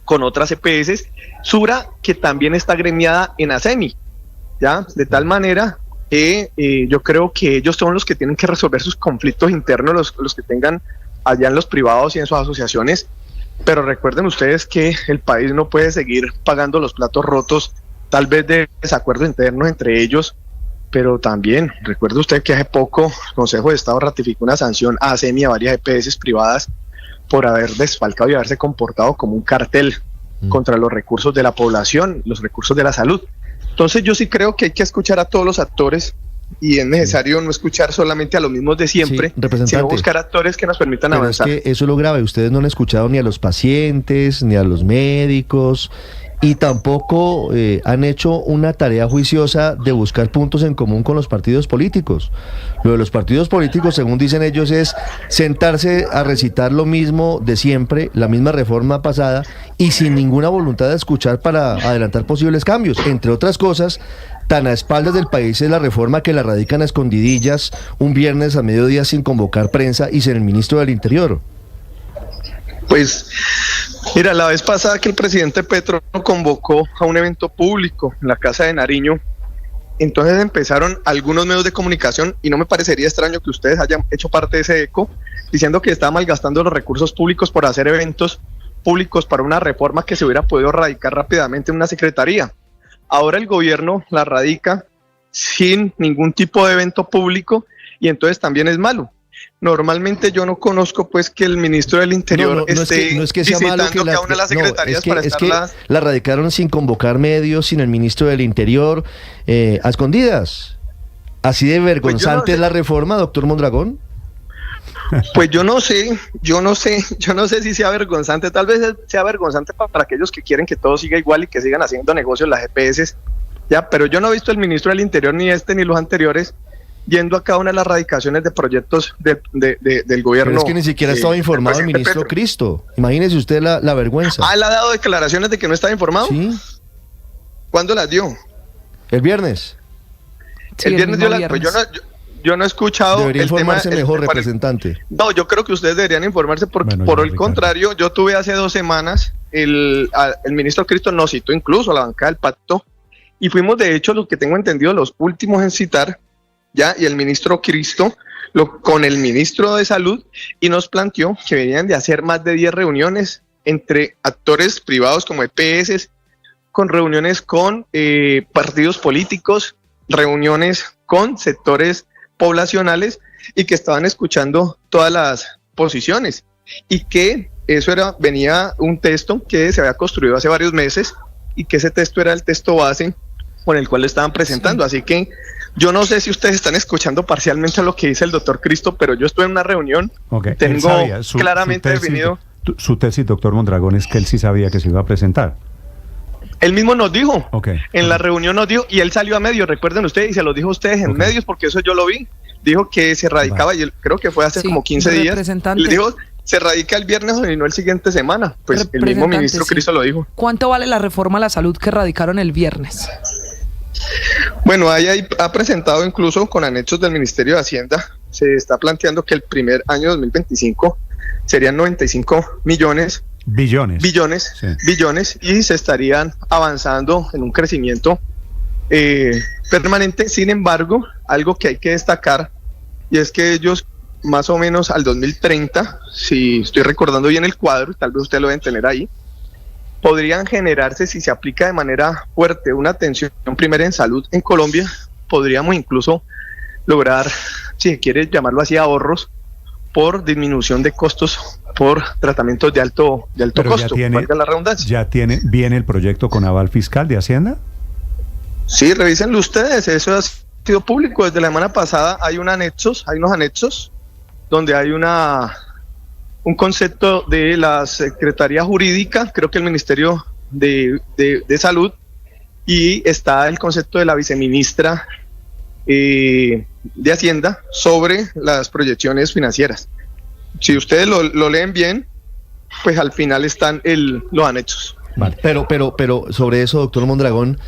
con otras EPS, Sura que también está gremiada en ASEMI, ¿ya? De tal manera que yo creo que ellos son los que tienen que resolver sus conflictos internos, los que tengan allá en los privados y en sus asociaciones, pero recuerden ustedes que el país no puede seguir pagando los platos rotos, tal vez de desacuerdos internos entre ellos, pero también recuerde usted que hace poco el Consejo de Estado ratificó una sanción a ASEMI y a varias EPS privadas por haber desfalcado y haberse comportado como un cartel contra los recursos de la población, los recursos de la salud. Entonces yo sí creo que hay que escuchar a todos los actores, y es necesario no escuchar solamente a los mismos de siempre, sino buscar actores que nos permitan avanzar. Es que eso es lo grave, ustedes no han escuchado ni a los pacientes, ni a los médicos, y tampoco han hecho una tarea juiciosa de buscar puntos en común con los partidos políticos. Lo de los partidos políticos, según dicen ellos, es sentarse a recitar lo mismo de siempre, la misma reforma pasada, y sin ninguna voluntad de escuchar para adelantar posibles cambios. Entre otras cosas, tan a espaldas del país es la reforma que la radican a escondidillas un viernes a mediodía sin convocar prensa y sin el ministro del Interior. Pues mira, la vez pasada que el presidente Petro convocó a un evento público en la Casa de Nariño, entonces empezaron algunos medios de comunicación, y no me parecería extraño que ustedes hayan hecho parte de ese eco, diciendo que estaba malgastando los recursos públicos por hacer eventos públicos para una reforma que se hubiera podido radicar rápidamente en una secretaría. Ahora el gobierno la radica sin ningún tipo de evento público, y entonces también es malo. Normalmente yo no conozco pues que el ministro del Interior esté visitando cada una de las secretarías para estarlas. Es que la radicaron sin convocar medios, sin el ministro del Interior, a escondidas. ¿Así de vergonzante es la reforma, doctor Mondragón? Pues yo no sé si sea vergonzante. Tal vez sea vergonzante para aquellos que quieren que todo siga igual y que sigan haciendo negocios las EPS, ya, pero yo no he visto al ministro del Interior, ni ni los anteriores, yendo a cada una de las radicaciones de proyectos del gobierno. Pero es que ni siquiera estaba informado el ministro Petro. Cristo. Imagínese usted la vergüenza. ¿Él ha dado declaraciones de que no estaba informado? Sí. ¿Cuándo las dio? El viernes. Sí, el viernes dio las... Pues yo no he escuchado. Debería informarse mejor, representante. No, yo creo que ustedes deberían informarse porque, por el contrario, yo tuve hace 2 semanas, el ministro Cristo nos citó incluso a la bancada del pacto, y fuimos de hecho, lo que tengo entendido, los últimos en citar, ya, y el ministro Cristo con el ministro de Salud, y nos planteó que venían de hacer más de 10 reuniones entre actores privados como EPS, con reuniones con partidos políticos, reuniones con sectores poblacionales y que estaban escuchando todas las posiciones y que eso venía un texto que se había construido hace varios meses y que ese texto era el texto base con el cual lo estaban presentando. Sí. Así que yo no sé si ustedes están escuchando parcialmente lo que dice el doctor Cristo, pero yo estuve en una reunión, tengo claramente definido. Su tesis, doctor Mondragón, es que él sí sabía que se iba a presentar. Él mismo nos dijo, en la reunión nos dijo, y él salió a medios, recuerden ustedes, y se lo dijo a ustedes en medios, porque eso yo lo vi. Dijo que se radicaba, y él, creo que fue hace como 15 días. Le dijo, se radica el viernes y no el siguiente semana. Pues el mismo ministro Cristo lo dijo. ¿Cuánto vale la reforma a la salud que radicaron el viernes? Bueno, ahí ha presentado incluso con anexos del Ministerio de Hacienda, se está planteando que el primer año 2025 serían 95 billones, y se estarían avanzando en un crecimiento permanente. Sin embargo, algo que hay que destacar, y es que ellos más o menos al 2030, si estoy recordando bien el cuadro, tal vez ustedes lo deben tener ahí, podrían generarse, si se aplica de manera fuerte una atención primera en salud en Colombia, podríamos incluso lograr, si se quiere llamarlo así, ahorros por disminución de costos por tratamientos de alto costo, valga la redundancia. ¿Viene el proyecto con aval fiscal de Hacienda? Sí, revísenlo ustedes, eso ha sido público. Desde la semana pasada hay unos anexos donde hay un concepto de la Secretaría Jurídica, creo que el Ministerio de Salud, y está el concepto de la viceministra de Hacienda sobre las proyecciones financieras. Si ustedes lo leen bien, pues al final están los anexos. Vale. Pero sobre eso, doctor Mondragón,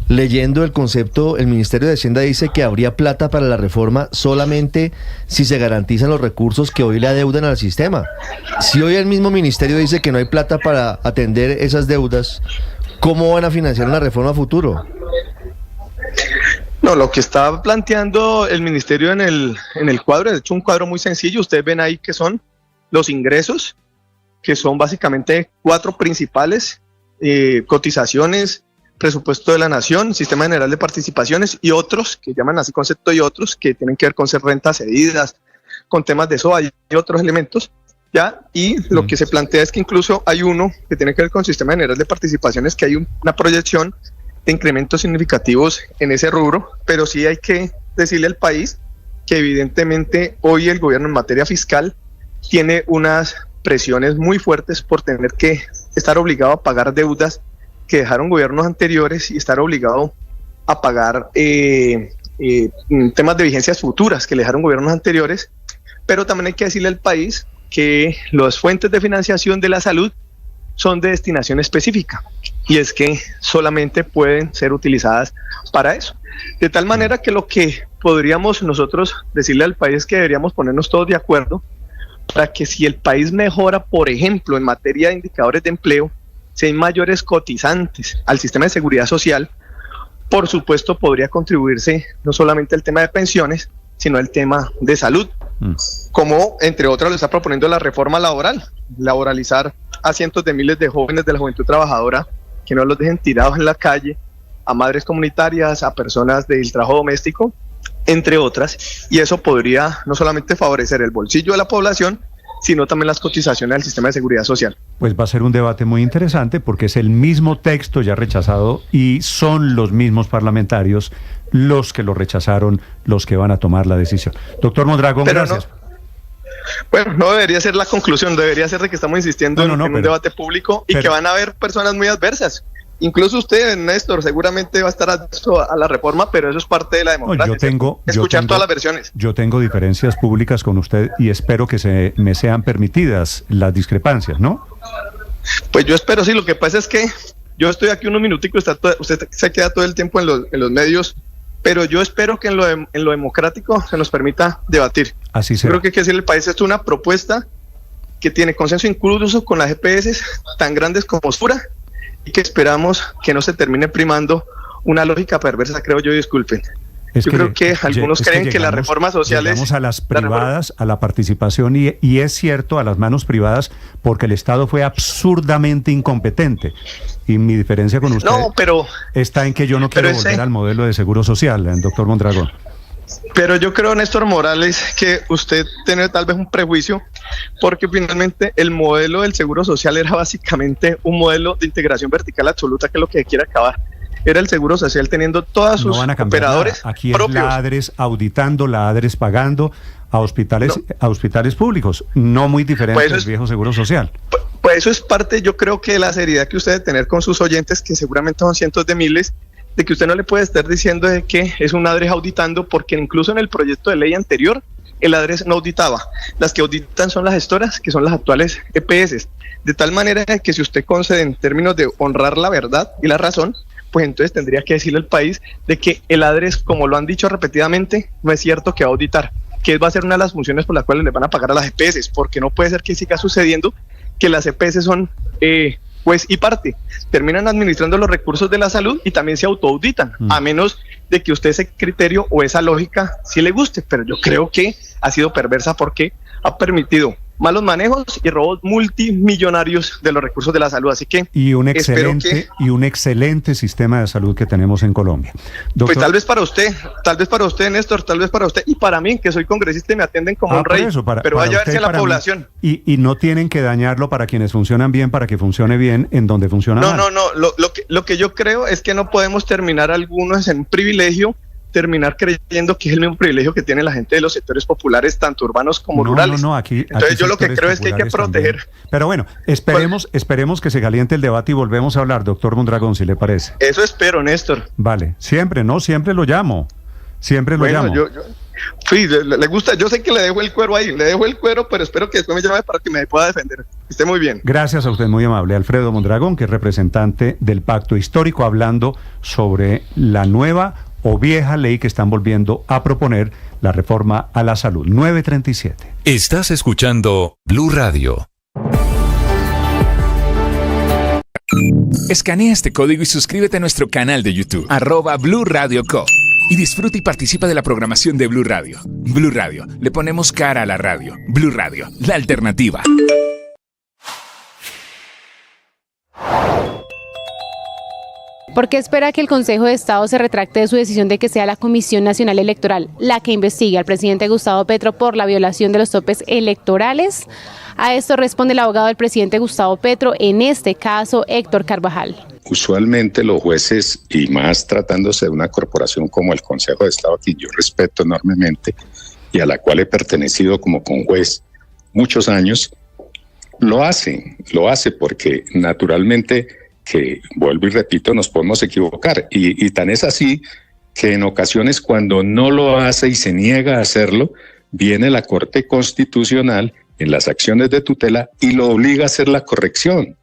leyendo el concepto, el Ministerio de Hacienda dice que habría plata para la reforma solamente si se garantizan los recursos que hoy le adeudan al sistema. Si hoy el mismo ministerio dice que no hay plata para atender esas deudas, ¿cómo van a financiar una reforma a futuro? No, lo que está planteando el ministerio en el cuadro, de hecho un cuadro muy sencillo, ustedes ven ahí que son los ingresos, que son básicamente 4 principales, cotizaciones, presupuesto de la nación, sistema general de participaciones y otros, que llaman así concepto, y otros que tienen que ver con rentas cedidas, con temas de SOA y otros elementos, ¿ya? Y lo que se plantea es que incluso hay uno que tiene que ver con sistema general de participaciones, que hay una proyección de incrementos significativos en ese rubro, pero sí hay que decirle al país que evidentemente hoy el gobierno en materia fiscal tiene unas presiones muy fuertes por tener que estar obligado a pagar deudas que dejaron gobiernos anteriores y estar obligado a pagar temas de vigencias futuras que le dejaron gobiernos anteriores, pero también hay que decirle al país que las fuentes de financiación de la salud son de destinación específica y es que solamente pueden ser utilizadas para eso. De tal manera que lo que podríamos nosotros decirle al país es que deberíamos ponernos todos de acuerdo para que si el país mejora, por ejemplo, en materia de indicadores de empleo, si hay mayores cotizantes al sistema de seguridad social, por supuesto podría contribuirse no solamente el tema de pensiones, sino el tema de salud, como entre otras lo está proponiendo la reforma laboral, laboralizar a cientos de miles de jóvenes de la juventud trabajadora, que no los dejen tirados en la calle, a madres comunitarias, a personas del trabajo doméstico, entre otras, y eso podría no solamente favorecer el bolsillo de la población, sino también las cotizaciones al sistema de seguridad social. Pues va a ser un debate muy interesante porque es el mismo texto ya rechazado y son los mismos parlamentarios los que lo rechazaron, los que van a tomar la decisión. Doctor Mondragón, gracias. Bueno, no debería ser la conclusión, debería ser de que estamos insistiendo en un debate público y que van a haber personas muy adversas. Incluso usted, Néstor, seguramente va a estar adverso a la reforma, pero eso es parte de la democracia. Escuchar todas las versiones. Yo tengo diferencias públicas con usted y espero que me sean permitidas las discrepancias, ¿no? Pues yo espero, sí. Lo que pasa es que yo estoy aquí unos minuticos, usted se queda todo el tiempo en los medios, pero yo espero que en lo democrático se nos permita debatir. Así será. Creo que hay que decirle al país, esto es una propuesta que tiene consenso incluso con las EPS tan grandes como Sura, y que esperamos que no se termine primando una lógica perversa, creo yo, disculpen. Yo creo que algunos creen que las reformas sociales... Llegamos a las privadas, a la participación, y es cierto, a las manos privadas, porque el Estado fue absurdamente incompetente. Y mi diferencia con usted está en que yo no quiero volver al modelo de seguro social, doctor Mondragón. Pero yo creo, Néstor Morales, que usted tiene tal vez un prejuicio, porque finalmente el modelo del seguro social era básicamente un modelo de integración vertical absoluta, que es lo que quiere acabar. Era el seguro social teniendo todas sus operadores aquí propios. Es la ADRES auditando, la ADRES pagando a hospitales públicos, no muy diferente del viejo seguro social. Pues eso es parte, yo creo, que de la seriedad que usted debe tener con sus oyentes, que seguramente son cientos de miles, de que usted no le puede estar diciendo de que es un ADRES auditando, porque incluso en el proyecto de ley anterior el ADRES no auditaba. Las que auditan son las gestoras, que son las actuales EPS, de tal manera que si usted concede en términos de honrar la verdad y la razón, pues entonces tendría que decirle al país de que el ADRES, como lo han dicho repetidamente, no es cierto que va a auditar, que va a ser una de las funciones por las cuales le van a pagar a las EPS, porque no puede ser que siga sucediendo que las EPS son juez y parte, terminan administrando los recursos de la salud y también se autoauditan, a menos de que usted ese criterio o esa lógica sí le guste, pero yo creo que ha sido perversa porque ha permitido malos manejos y robos multimillonarios de los recursos de la salud, así que y un excelente sistema de salud que tenemos en Colombia. Doctor, pues tal vez para usted, Néstor, tal vez para usted y para mí, que soy congresista y me atienden como un rey, pero vaya a ver si a la población. Y no tienen que dañarlo para quienes funcionan bien, para que funcione bien en donde funciona mal. No, lo que yo creo es que no podemos terminar algunos en un privilegio, terminar creyendo que es el mismo privilegio que tiene la gente de los sectores populares, tanto urbanos como rurales. Entonces yo lo que creo es que hay que proteger. También. Pero bueno, esperemos que se caliente el debate y volvemos a hablar, doctor Mondragón, si le parece. Eso espero, Néstor. Vale, siempre lo llamo. Sí, le gusta, yo sé que le dejo el cuero ahí, pero espero que después me llame para que me pueda defender. Esté muy bien. Gracias a usted, muy amable. Alfredo Mondragón, que es representante del Pacto Histórico, hablando sobre la nueva o vieja ley que están volviendo a proponer, la reforma a la salud. 9:37. Estás escuchando Blue Radio. Escanea este código y suscríbete a nuestro canal de YouTube, @Blue Radio Co. Y disfruta y participa de la programación de Blue Radio. Blue Radio, le ponemos cara a la radio. Blue Radio, la alternativa. ¿Por qué espera que el Consejo de Estado se retracte de su decisión de que sea la Comisión Nacional Electoral la que investigue al presidente Gustavo Petro por la violación de los topes electorales? A esto responde el abogado del presidente Gustavo Petro, en este caso Héctor Carvajal. Usualmente los jueces, y más tratándose de una corporación como el Consejo de Estado, que yo respeto enormemente y a la cual he pertenecido como conjuez muchos años, lo hace porque naturalmente, que vuelvo y repito, nos podemos equivocar, y tan es así que en ocasiones cuando no lo hace y se niega a hacerlo, viene la Corte Constitucional en las acciones de tutela y lo obliga a hacer la corrección.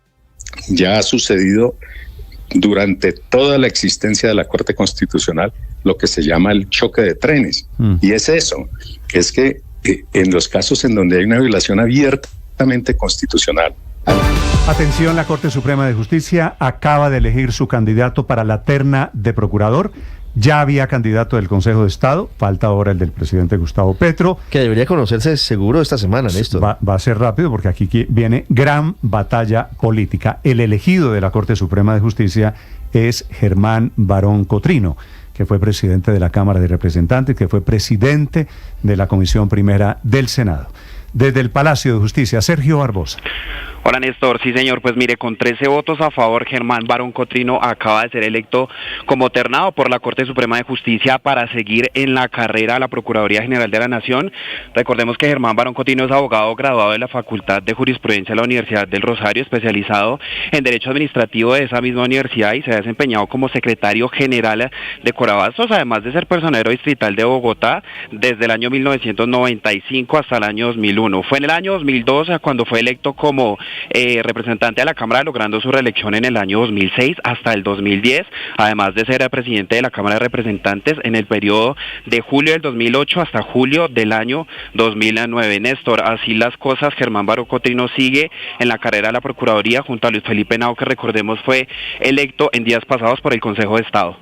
Ya ha sucedido durante toda la existencia de la Corte Constitucional lo que se llama el choque de trenes, y es eso, es que en los casos en donde hay una violación abiertamente constitucional. Atención, la Corte Suprema de Justicia acaba de elegir su candidato para la terna de procurador. Ya había candidato del Consejo de Estado, falta ahora el del presidente Gustavo Petro. Que debería conocerse seguro esta semana, Néstor. Va a ser rápido porque aquí viene gran batalla política. El elegido de la Corte Suprema de Justicia es Germán Barón Cotrino, que fue presidente de la Cámara de Representantes, que fue presidente de la Comisión Primera del Senado. Desde el Palacio de Justicia, Sergio Barbosa. Hola Néstor, sí señor, pues mire, con 13 votos a favor, Germán Barón Cotrino acaba de ser electo como ternado por la Corte Suprema de Justicia para seguir en la carrera a la Procuraduría General de la Nación. Recordemos que Germán Barón Cotrino es abogado graduado de la Facultad de Jurisprudencia de la Universidad del Rosario, especializado en Derecho Administrativo de esa misma universidad, y se ha desempeñado como secretario general de Corabastos, además de ser personero distrital de Bogotá desde el año 1995 hasta el año 2001. Fue en el año 2002 cuando fue electo como representante a la Cámara, logrando su reelección en el año 2006 hasta el 2010, además de ser presidente de la Cámara de Representantes en el periodo de julio del 2008 hasta julio del año 2009. Néstor, así las cosas, Germán Barón Cotrino sigue en la carrera de la Procuraduría junto a Luis Felipe Henao, que recordemos fue electo en días pasados por el Consejo de Estado.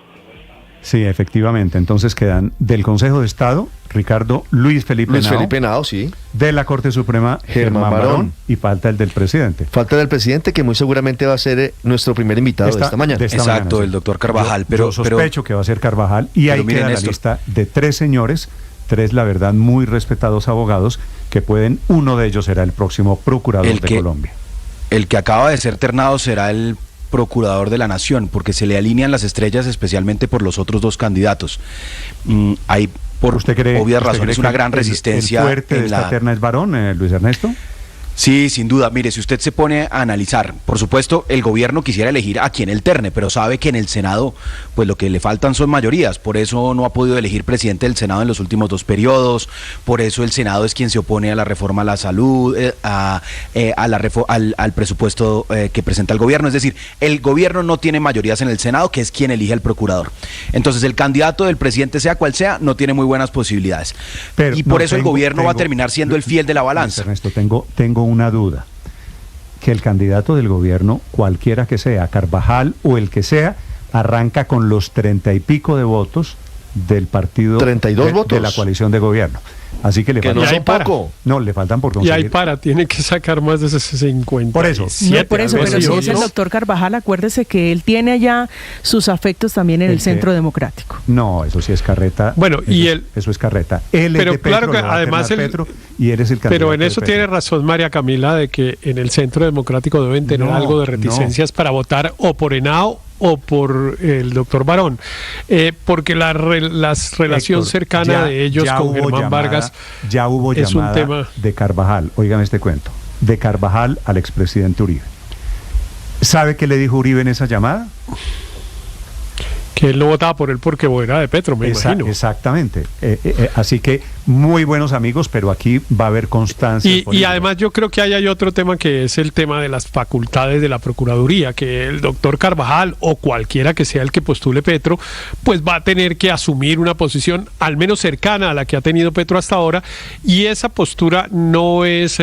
Sí, efectivamente. Entonces quedan del Consejo de Estado Ricardo, Luis Felipe Henao, sí. De la Corte Suprema, Germán Barón. Y falta el del presidente. Falta el del presidente, que muy seguramente va a ser nuestro primer invitado de esta mañana. Exacto, el doctor Carvajal. Yo sospecho que va a ser Carvajal. Y ahí queda la lista de 3 señores, 3, la verdad, muy respetados abogados, que pueden, uno de ellos será el próximo procurador de Colombia. El que acaba de ser ternado será el procurador de la Nación, porque se le alinean las estrellas especialmente por los otros 2 candidatos. Hay, por obvias razones, una gran resistencia. ¿El fuerte de esta terna es Barón, Luis Ernesto? Sí, sin duda. Mire, si usted se pone a analizar, por supuesto, el gobierno quisiera elegir a quien alterne, pero sabe que en el Senado, pues lo que le faltan son mayorías. Por eso no ha podido elegir presidente del Senado en los últimos 2 periodos. Por eso el Senado es quien se opone a la reforma a la salud, al presupuesto que presenta el gobierno. Es decir, el gobierno no tiene mayorías en el Senado, que es quien elige al procurador. Entonces, el candidato del presidente, sea cual sea, no tiene muy buenas posibilidades. Y por eso el gobierno va a terminar siendo el fiel de la balanza. Ernesto, tengo una duda, que el candidato del gobierno, cualquiera que sea, Carvajal o el que sea, arranca con los 30 y pico de votos del partido 32 votos de la coalición de gobierno. Así que le faltan poco. No, le faltan por conseguir. Y ahí tiene que sacar más de 50. Por eso. Pero si es el doctor Carvajal, acuérdese que él tiene allá sus afectos también en el Centro Democrático. No, eso sí es carreta. Bueno, eso es carreta. Él pero es de Petro, claro que además Petro, y él es el candidato. Pero en eso tiene razón María Camila, de que en el Centro Democrático deben tener algo de reticencias para votar o por Henao o por el doctor Barón, porque la relación Héctor, cercana de ellos con Germán Vargas ya hubo es llamada un tema de Carvajal. Óigame este cuento, de Carvajal al expresidente Uribe. ¿Sabe qué le dijo Uribe en esa llamada? Que él no votaba por él porque era de Petro, me imagino. Exactamente. Así que muy buenos amigos, pero aquí va a haber constancia. Y además yo creo que hay otro tema, que es el tema de las facultades de la Procuraduría, que el doctor Carvajal o cualquiera que sea el que postule Petro, pues va a tener que asumir una posición al menos cercana a la que ha tenido Petro hasta ahora, y esa postura no es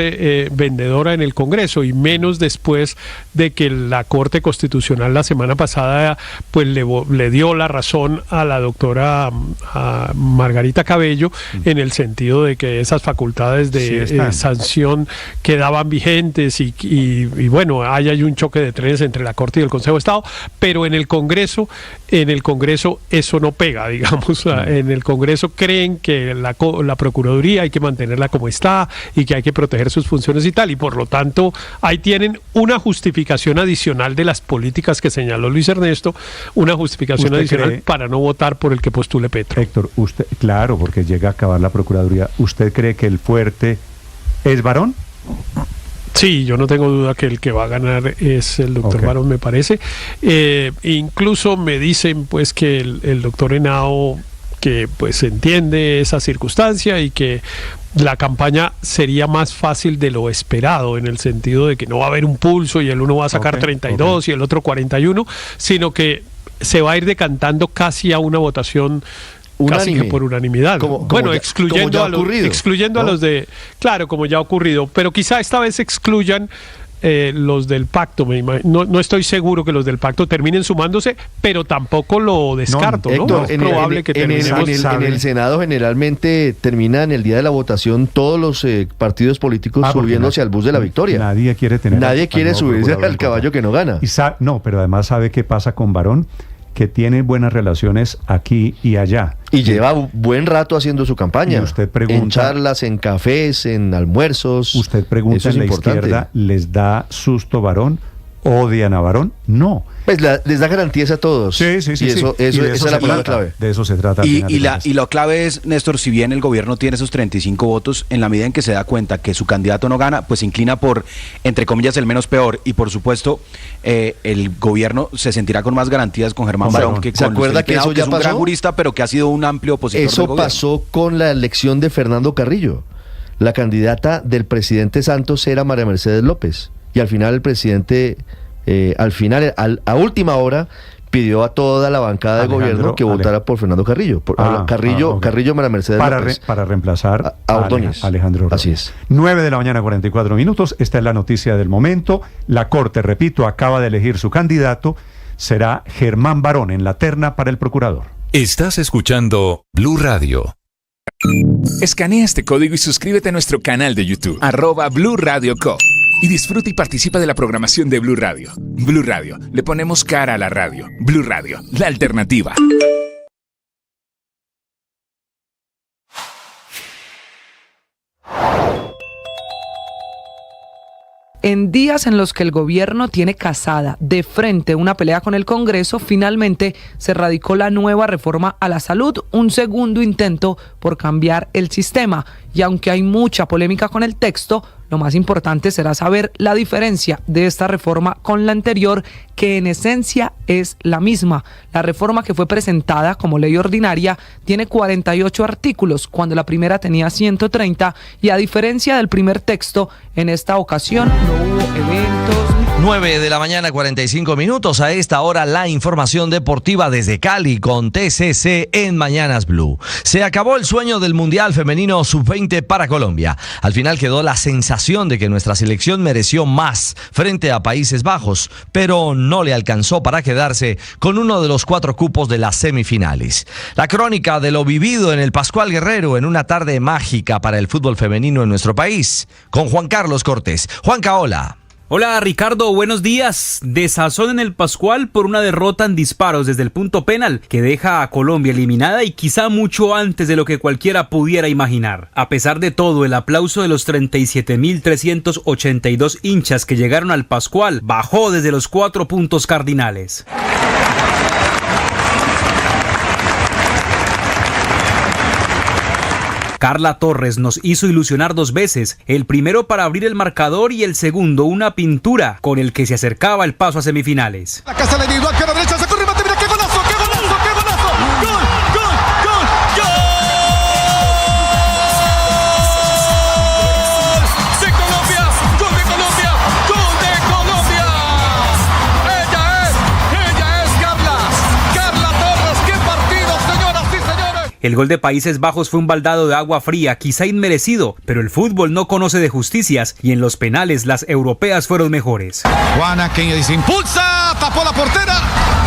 vendedora en el Congreso, y menos después de que la Corte Constitucional la semana pasada pues le dio la razón a la doctora Margarita Cabello en el sentido de que esas facultades de sanción quedaban vigentes y bueno, hay un choque de trenes entre la Corte y el Consejo de Estado, pero en el Congreso eso no pega, digamos. En el Congreso creen que la Procuraduría hay que mantenerla como está y que hay que proteger sus funciones y tal, y por lo tanto ahí tienen una justificación adicional de las políticas que señaló Luis Ernesto, una justificación adicional para no votar por el que postule Petro. Héctor, usted, claro, porque llega a acabar la Procuraduría. ¿Usted cree que el fuerte es Barón? Sí, yo no tengo duda que el que va a ganar es el doctor Barón, me parece. Incluso me dicen pues que el doctor Henao, que pues entiende esa circunstancia y que la campaña sería más fácil de lo esperado, en el sentido de que no va a haber un pulso y el uno va a sacar 32 y el otro 41, sino que se va a ir decantando casi a una votación casi que por unanimidad. Excluyendo a los de... Claro, como ya ha ocurrido, pero quizá esta vez excluyan los del pacto. No estoy seguro que los del pacto terminen sumándose, pero tampoco lo descarto. Héctor, es probable que terminemos. En el Senado generalmente terminan el día de la votación todos los partidos políticos subiéndose al bus de la victoria. Nadie quiere subirse al caballo que no gana. Pero además sabe qué pasa con Barón, que tiene buenas relaciones aquí y allá. Y lleva buen rato haciendo su campaña. Y usted pregunta, en charlas, en cafés, en almuerzos. Usted pregunta, en la izquierda, ¿les da susto Barón? ¿Odian a Barón? No. Pues les da garantías a todos. Sí. Esa es la palabra clave. De eso se trata. Y la clave es, Néstor, si bien el gobierno tiene esos 35 votos, en la medida en que se da cuenta que su candidato no gana, pues se inclina por, entre comillas, el menos peor. Y por supuesto, el gobierno se sentirá con más garantías con Germán Barón, que ¿se acuerda que eso ya pasó? Es un gran jurista, pero que ha sido un amplio opositor del gobierno. Eso pasó con la elección de Fernando Carrillo. La candidata del presidente Santos era María Mercedes López. Y al final el presidente, a última hora, pidió a toda la bancada de gobierno que votara por Fernando Carrillo. Carrillo, María Mercedes López. Para reemplazar a Ordóñez. Alejandro Ordóñez. Así es. 9:44. Esta es la noticia del momento. La Corte, repito, acaba de elegir su candidato. Será Germán Barón en la terna para el procurador. Estás escuchando Blue Radio. Escanea este código y suscríbete a nuestro canal de YouTube, @Blue Radio Co. Y disfruta y participa de la programación de Blue Radio. Blue Radio, le ponemos cara a la radio. Blue Radio, la alternativa. En días en los que el gobierno tiene casada de frente una pelea con el Congreso, finalmente se radicó la nueva reforma a la salud, un segundo intento por cambiar el sistema. Y aunque hay mucha polémica con el texto, lo más importante será saber la diferencia de esta reforma con la anterior, que en esencia es la misma. La reforma que fue presentada como ley ordinaria tiene 48 artículos, cuando la primera tenía 130, y a diferencia del primer texto, en esta ocasión no hubo eventos. 9 de la mañana, 45 minutos. A esta hora la información deportiva desde Cali con TCC en Mañanas Blue. Se acabó el sueño del Mundial Femenino Sub-20 para Colombia. Al final quedó la sensación de que nuestra selección mereció más frente a Países Bajos, pero no le alcanzó para quedarse con uno de los 4 cupos de las semifinales. La crónica de lo vivido en el Pascual Guerrero en una tarde mágica para el fútbol femenino en nuestro país, con Juan Carlos Cortés. Juanca, hola. Hola Ricardo, buenos días. Desazón en el Pascual por una derrota en disparos desde el punto penal que deja a Colombia eliminada y quizá mucho antes de lo que cualquiera pudiera imaginar. A pesar de todo, el aplauso de los 37.382 hinchas que llegaron al Pascual bajó desde los 4 puntos cardinales. Carla Torres nos hizo ilusionar 2 veces, el primero para abrir el marcador y el segundo una pintura con el que se acercaba el paso a semifinales. La casa la individual, pierna derecha, se corre, mate, mira qué golazo, qué golazo, qué golazo. ¡Gol, gol, gol, gol! ¡De Colombia! ¡Gol de Colombia! ¡Gol de Colombia! Ella es Carla Torres. ¡Qué partido, señoras y señores! El gol de Países Bajos fue un baldado de agua fría, quizá inmerecido, pero el fútbol no conoce de justicias y en los penales las europeas fueron mejores. Juana Queño dice impulsa, tapó la portera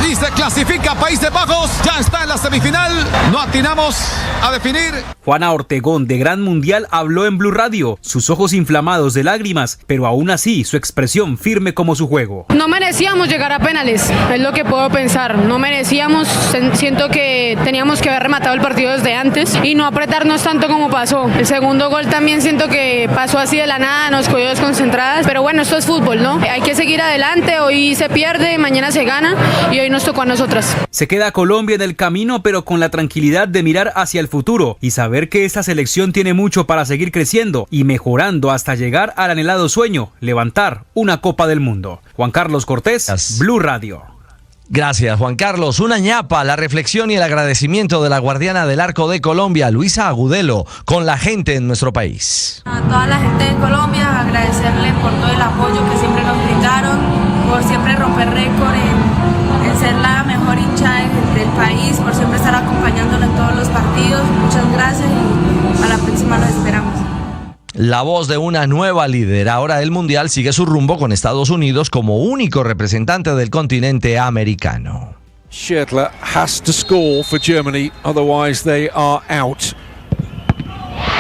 y se clasifica a Países Bajos. Ya está en la semifinal, no atinamos a definir. Juana Ortegón, de Gran Mundial, habló en Blue Radio, sus ojos inflamados de lágrimas, pero aún así su expresión firme como su juego. No merecíamos llegar a penales, es lo que puedo pensar. No merecíamos, siento que teníamos que haber rematado el partido desde antes y no apretarnos tanto como pasó. El segundo gol también siento que pasó así de la nada, nos cogió desconcentradas, pero bueno, esto es fútbol, ¿no? Hay que seguir adelante, hoy se pierde, mañana se gana y hoy nos tocó a nosotras. Se queda Colombia en el camino, pero con la tranquilidad de mirar hacia el futuro y saber que esta selección tiene mucho para seguir creciendo y mejorando hasta llegar al anhelado sueño, levantar una Copa del Mundo. Juan Carlos Cortés, Blue Radio. Gracias, Juan Carlos. Una ñapa, la reflexión y el agradecimiento de la guardiana del Arco de Colombia, Luisa Agudelo, con la gente en nuestro país. A toda la gente de Colombia, agradecerle por todo el apoyo que siempre nos brindaron, por siempre romper récord en ser la mejor hincha del país, por siempre estar acompañándonos en todos los partidos. Muchas gracias y a la próxima los esperamos. La voz de una nueva líder ahora del Mundial sigue su rumbo con Estados Unidos como único representante del continente americano. Schertler has to score for Germany, otherwise they are out.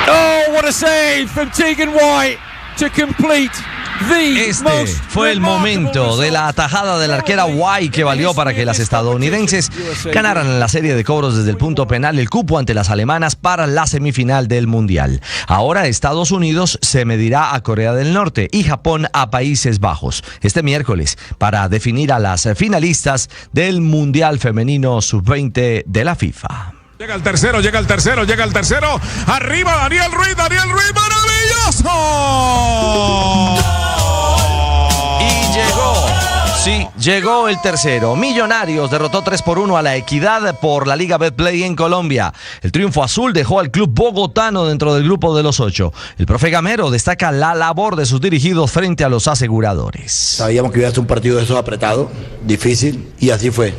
Oh, what a save from Tegan White to complete. Este fue el momento de la atajada de la arquera White que valió para que las estadounidenses ganaran la serie de cobros desde el punto penal el cupo ante las alemanas para la semifinal del Mundial. Ahora Estados Unidos se medirá a Corea del Norte y Japón a Países Bajos este miércoles para definir a las finalistas del Mundial Femenino Sub-20 de la FIFA. Llega el tercero. Arriba Daniel Ruiz, maravilloso. Llegó el tercero. Millonarios derrotó 3-1 a La Equidad por la Liga Betplay en Colombia. El triunfo azul dejó al club bogotano dentro del grupo de los 8. El profe Gamero destaca la labor de sus dirigidos frente a los aseguradores. Sabíamos que iba a ser un partido de esos apretado, difícil, y así fue.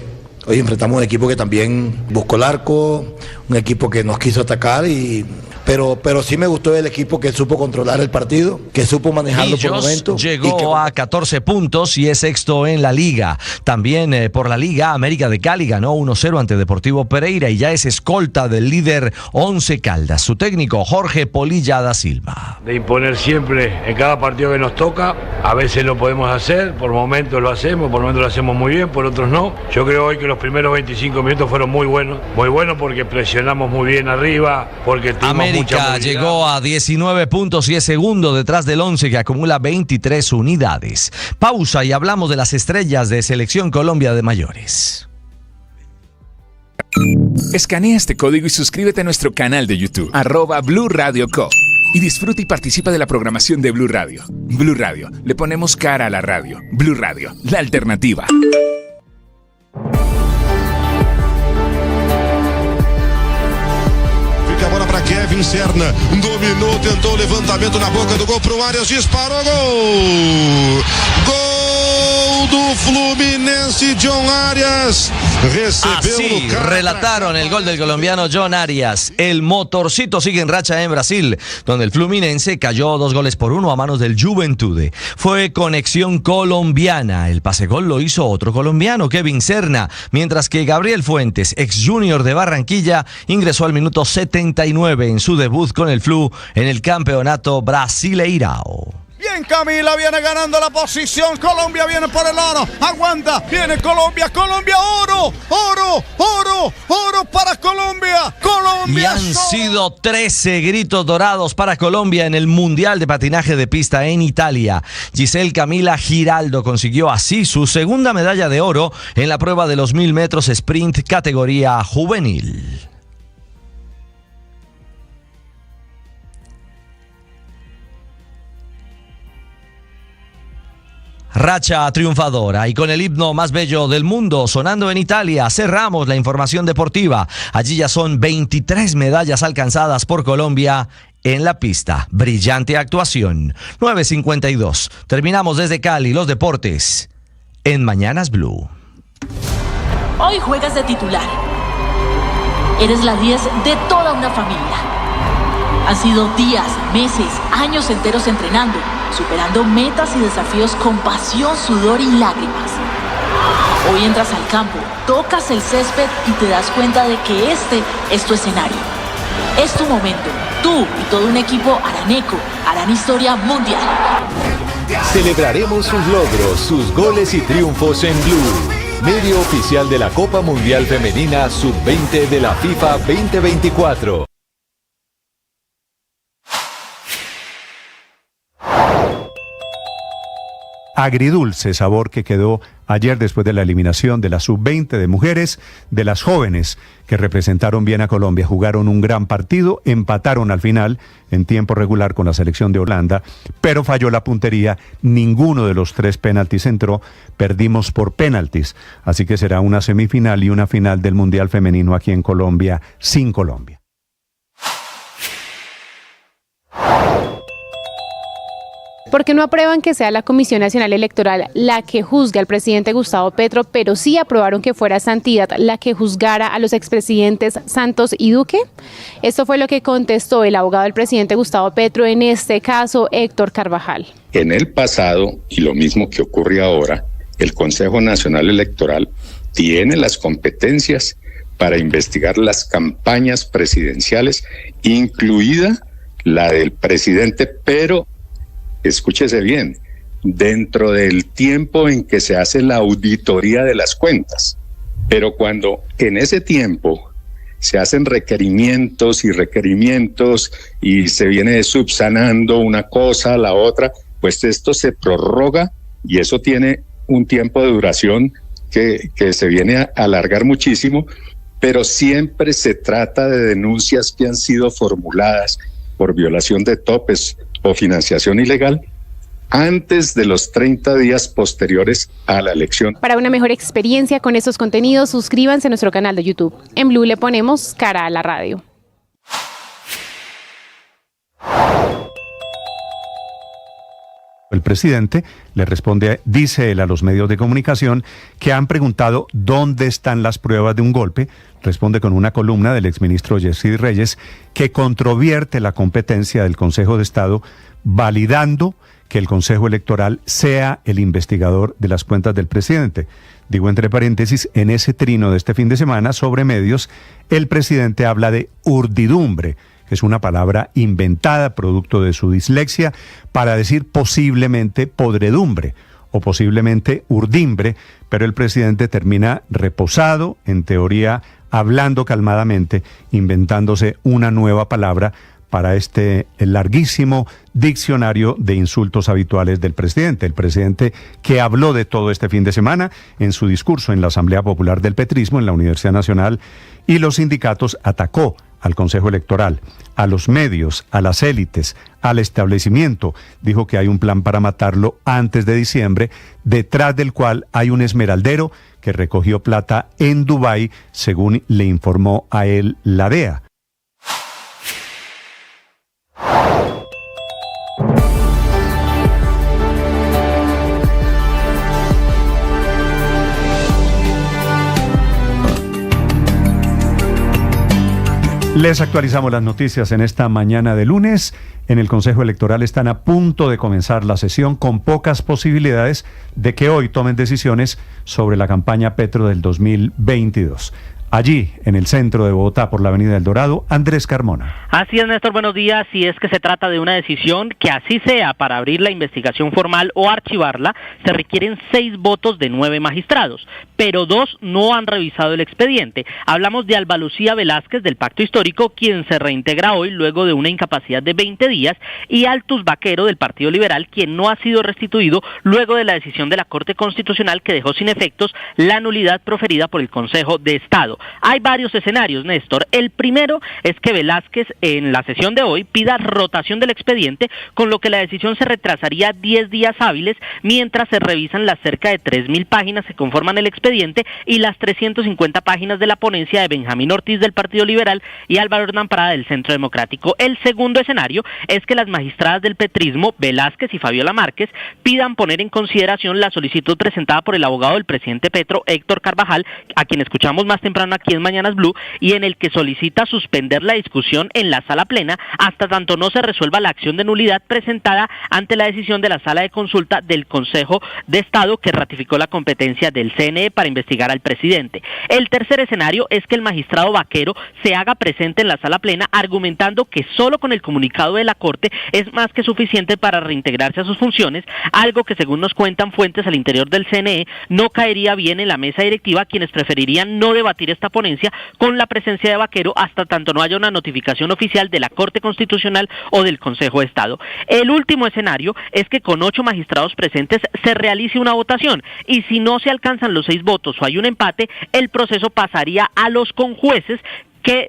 Hoy enfrentamos un equipo que también buscó el arco, un equipo que nos quiso atacar y pero sí me gustó el equipo que supo controlar el partido, que supo manejarlo por momentos. Llegó a 14 puntos y es sexto en la liga. También por la Liga América de Cali ganó 1-0 ante Deportivo Pereira y ya es escolta del líder Once Caldas. Su técnico Jorge Polilla da Silva. De imponer siempre en cada partido que nos toca, a veces lo podemos hacer, por momentos lo hacemos, por momentos lo hacemos muy bien, por otros no. Yo creo hoy que los primeros 25 minutos fueron muy buenos porque presionamos muy bien arriba, porque tuvimos mucha América llegó a 19 puntos y es segundo detrás del Once, que acumula 23 unidades. Pausa y hablamos de las estrellas de Selección Colombia de mayores. Escanea este código y suscríbete a nuestro canal de YouTube, @Blue Radio Co. Y disfruta y participa de la programación de Blue Radio. Blue Radio, le ponemos cara a la radio. Blue Radio, la alternativa. Fica a bola para Kevin Serna, dominou, tentou o levantamento na boca do gol pro Arias, disparou, gol! Gol do Fluminense, John Arias. Así relataron el gol del colombiano John Arias. El motorcito sigue en racha en Brasil, donde el Fluminense cayó 2-1 a manos del Juventude. Fue conexión colombiana. El pase gol lo hizo otro colombiano, Kevin Serna, mientras que Gabriel Fuentes, ex Junior de Barranquilla, ingresó al minuto 79 en su debut con el Flu en el campeonato brasileirao. Bien, Camila viene ganando la posición. Colombia viene por el oro. Aguanta. Viene Colombia. Colombia, oro. Oro, oro, oro para Colombia. Colombia. Y han sido 13 gritos dorados para Colombia en el Mundial de Patinaje de Pista en Italia. Giselle Camila Giraldo consiguió así su segunda medalla de oro en la prueba de los 1000 metros sprint categoría juvenil. Racha triunfadora y con el himno más bello del mundo sonando en Italia, cerramos la información deportiva. Allí ya son 23 medallas alcanzadas por Colombia en la pista. Brillante actuación. 9:52. Terminamos desde Cali los deportes en Mañanas Blue. Hoy juegas de titular. Eres la 10 de toda una familia. Han sido días, meses, años enteros entrenando, superando metas y desafíos con pasión, sudor y lágrimas. Hoy entras al campo, tocas el césped y te das cuenta de que este es tu escenario. Es tu momento. Tú y todo un equipo araneco harán historia mundial. Celebraremos sus logros, sus goles y triunfos en Blue, medio oficial de la Copa Mundial Femenina Sub-20 de la FIFA 2024. Agridulce sabor que quedó ayer después de la eliminación de la sub-20 de mujeres, de las jóvenes que representaron bien a Colombia, jugaron un gran partido, empataron al final en tiempo regular con la selección de Holanda, pero falló la puntería, ninguno de los 3 penaltis entró, perdimos por penaltis, así que será una semifinal y una final del Mundial Femenino aquí en Colombia, sin Colombia. ¿Por qué no aprueban que sea la Comisión Nacional Electoral la que juzgue al presidente Gustavo Petro, pero sí aprobaron que fuera esa entidad la que juzgara a los expresidentes Santos y Duque? Esto fue lo que contestó el abogado del presidente Gustavo Petro, en este caso Héctor Carvajal. En el pasado, y lo mismo que ocurre ahora, el Consejo Nacional Electoral tiene las competencias para investigar las campañas presidenciales, incluida la del presidente, pero escúchese bien, dentro del tiempo en que se hace la auditoría de las cuentas. Pero cuando en ese tiempo se hacen requerimientos y se viene subsanando una cosa a la otra, pues esto se prorroga y eso tiene un tiempo de duración que se viene a alargar muchísimo, pero siempre se trata de denuncias que han sido formuladas por violación de topes o financiación ilegal antes de los 30 días posteriores a la elección. Para una mejor experiencia con estos contenidos, suscríbanse a nuestro canal de YouTube. En Blue le ponemos cara a la radio. El presidente le responde, dice él a los medios de comunicación, que han preguntado dónde están las pruebas de un golpe. Responde con una columna del exministro Yesid Reyes que controvierte la competencia del Consejo de Estado, validando que el Consejo Electoral sea el investigador de las cuentas del presidente. Digo entre paréntesis, en ese trino de este fin de semana sobre medios, el presidente habla de urdidumbre, que es una palabra inventada, producto de su dislexia, para decir posiblemente podredumbre o posiblemente urdimbre, pero el presidente termina reposado, en teoría hablando calmadamente, inventándose una nueva palabra para el larguísimo diccionario de insultos habituales del presidente. El presidente que habló de todo este fin de semana en su discurso en la Asamblea Popular del Petrismo en la Universidad Nacional, y los sindicatos atacó al Consejo Electoral, a los medios, a las élites, al establecimiento. Dijo que hay un plan para matarlo antes de diciembre, detrás del cual hay un esmeraldero que recogió plata en Dubái, según le informó a él la DEA. Les actualizamos las noticias en esta mañana de lunes. En el Consejo Electoral están a punto de comenzar la sesión, con pocas posibilidades de que hoy tomen decisiones sobre la campaña Petro del 2022. Allí, en el centro de Bogotá, por la avenida El Dorado, Andrés Carmona. Así es, Néstor, buenos días. Si es que se trata de una decisión que así sea para abrir la investigación formal o archivarla, se requieren 6 votos de 9 magistrados, pero 2 no han revisado el expediente. Hablamos de Alba Lucía Velázquez, del Pacto Histórico, quien se reintegra hoy luego de una incapacidad de 20 días, y Altus Vaquero, del Partido Liberal, quien no ha sido restituido luego de la decisión de la Corte Constitucional que dejó sin efectos la nulidad proferida por el Consejo de Estado. Hay varios escenarios, Néstor. El primero es que Velázquez en la sesión de hoy pida rotación del expediente, con lo que la decisión se retrasaría 10 días hábiles mientras se revisan las cerca de 3.000 páginas que conforman el expediente y las 350 páginas de la ponencia de Benjamín Ortiz del Partido Liberal y Álvaro Hernán Parada del Centro Democrático. El segundo escenario es que las magistradas del petrismo, Velázquez y Fabiola Márquez, pidan poner en consideración la solicitud presentada por el abogado del presidente Petro, Héctor Carvajal, a quien escuchamos más temprano aquí en Mañanas Blue, y en el que solicita suspender la discusión en la sala plena hasta tanto no se resuelva la acción de nulidad presentada ante la decisión de la sala de consulta del Consejo de Estado, que ratificó la competencia del CNE para investigar al presidente. El tercer escenario es que el magistrado Vaquero se haga presente en la sala plena, argumentando que solo con el comunicado de la Corte es más que suficiente para reintegrarse a sus funciones, algo que, según nos cuentan fuentes al interior del CNE, no caería bien en la mesa directiva, quienes preferirían no debatir esta ponencia con la presencia de Vaquero hasta tanto no haya una notificación oficial de la Corte Constitucional o del Consejo de Estado. El último escenario es que con 8 magistrados presentes se realice una votación, y si no se alcanzan los 6 votos o hay un empate, el proceso pasaría a los conjueces, que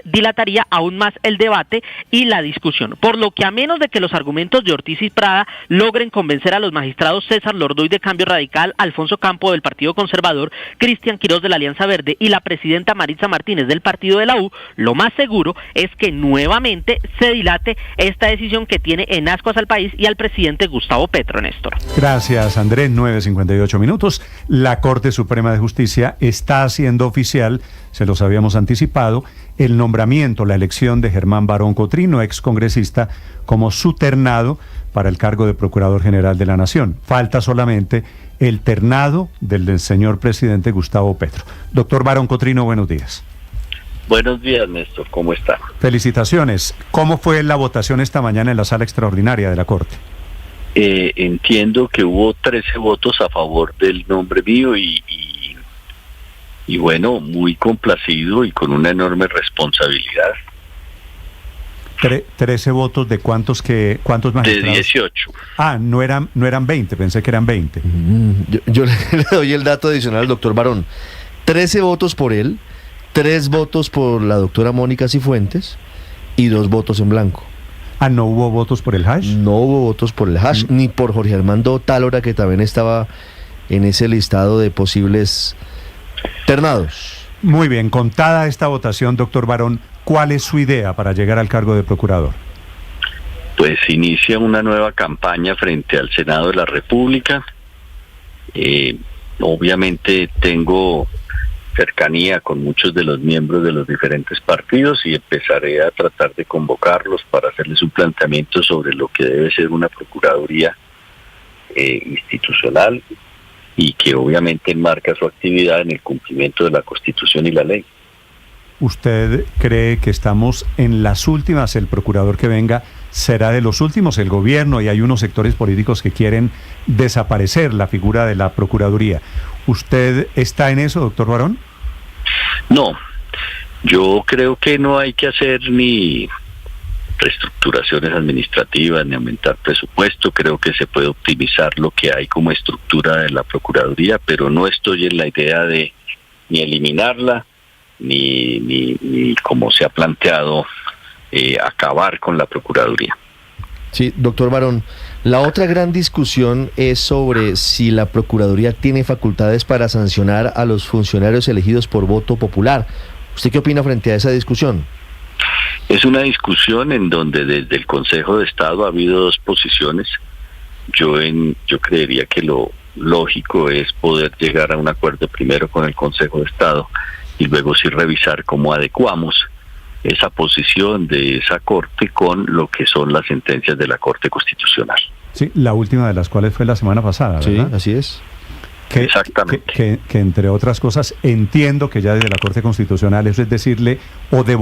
dilataría aún más el debate y la discusión. Por lo que, a menos de que los argumentos de Ortiz y Prada logren convencer a los magistrados César Lordoy de Cambio Radical, Alfonso Campo del Partido Conservador, Cristian Quirós de la Alianza Verde y la presidenta Maritza Martínez del Partido de la U, lo más seguro es que nuevamente se dilate esta decisión que tiene en ascuas al país y al presidente Gustavo Petro, Néstor. Gracias, Andrés. 9:58 minutos. La Corte Suprema de Justicia está haciendo oficial, se los habíamos anticipado, el nombramiento, la elección de Germán Barón Cotrino, excongresista, como su ternado para el cargo de Procurador General de la Nación. Falta solamente el ternado del señor presidente Gustavo Petro. Doctor Barón Cotrino, buenos días. Buenos días, Néstor, ¿cómo está? Felicitaciones. ¿Cómo fue la votación esta mañana en la sala extraordinaria de la Corte? Entiendo que hubo 13 votos a favor del nombre mío y bueno, muy complacido y con una enorme responsabilidad. 13 votos de cuántos magistrados? De 18. Ah, no eran 20, pensé que eran 20. Yo le doy el dato adicional al doctor Barón. 13 votos por él, 3 votos por la doctora Mónica Cifuentes y 2 votos en blanco. Ah, ¿no hubo votos por el hash? No hubo votos por el hash, ni por Jorge Armando Tálora, que también estaba en ese listado de posibles ternados. Muy bien, contada esta votación, doctor Barón, ¿cuál es su idea para llegar al cargo de procurador? pues inicia una nueva campaña frente al Senado de la República. Obviamente tengo cercanía con muchos de los miembros de los diferentes partidos y empezaré a tratar de convocarlos para hacerles un planteamiento sobre lo que debe ser una procuraduría institucional y que obviamente enmarca su actividad en el cumplimiento de la Constitución y la ley. ¿Usted cree que estamos en las últimas? ¿El procurador que venga será de los últimos? El gobierno y hay unos sectores políticos que quieren desaparecer la figura de la Procuraduría. ¿Usted está en eso, doctor Barón? No, yo creo que no hay que hacer ni reestructuraciones administrativas ni aumentar presupuesto. Creo que se puede optimizar lo que hay como estructura de la Procuraduría, pero no estoy en la idea de ni eliminarla ni como se ha planteado acabar con la Procuraduría. Sí, doctor Barón, la otra gran discusión es sobre si la Procuraduría tiene facultades para sancionar a los funcionarios elegidos por voto popular. ¿Usted qué opina frente a esa discusión? Es una discusión en donde desde el Consejo de Estado ha habido dos posiciones. Yo creería que lo lógico es poder llegar a un acuerdo primero con el Consejo de Estado y luego sí revisar cómo adecuamos esa posición de esa Corte con lo que son las sentencias de la Corte Constitucional. Sí, la última de las cuales fue la semana pasada, ¿verdad? Sí, así es. Exactamente. Que entre otras cosas entiendo que ya desde la Corte Constitucional eso es decirle o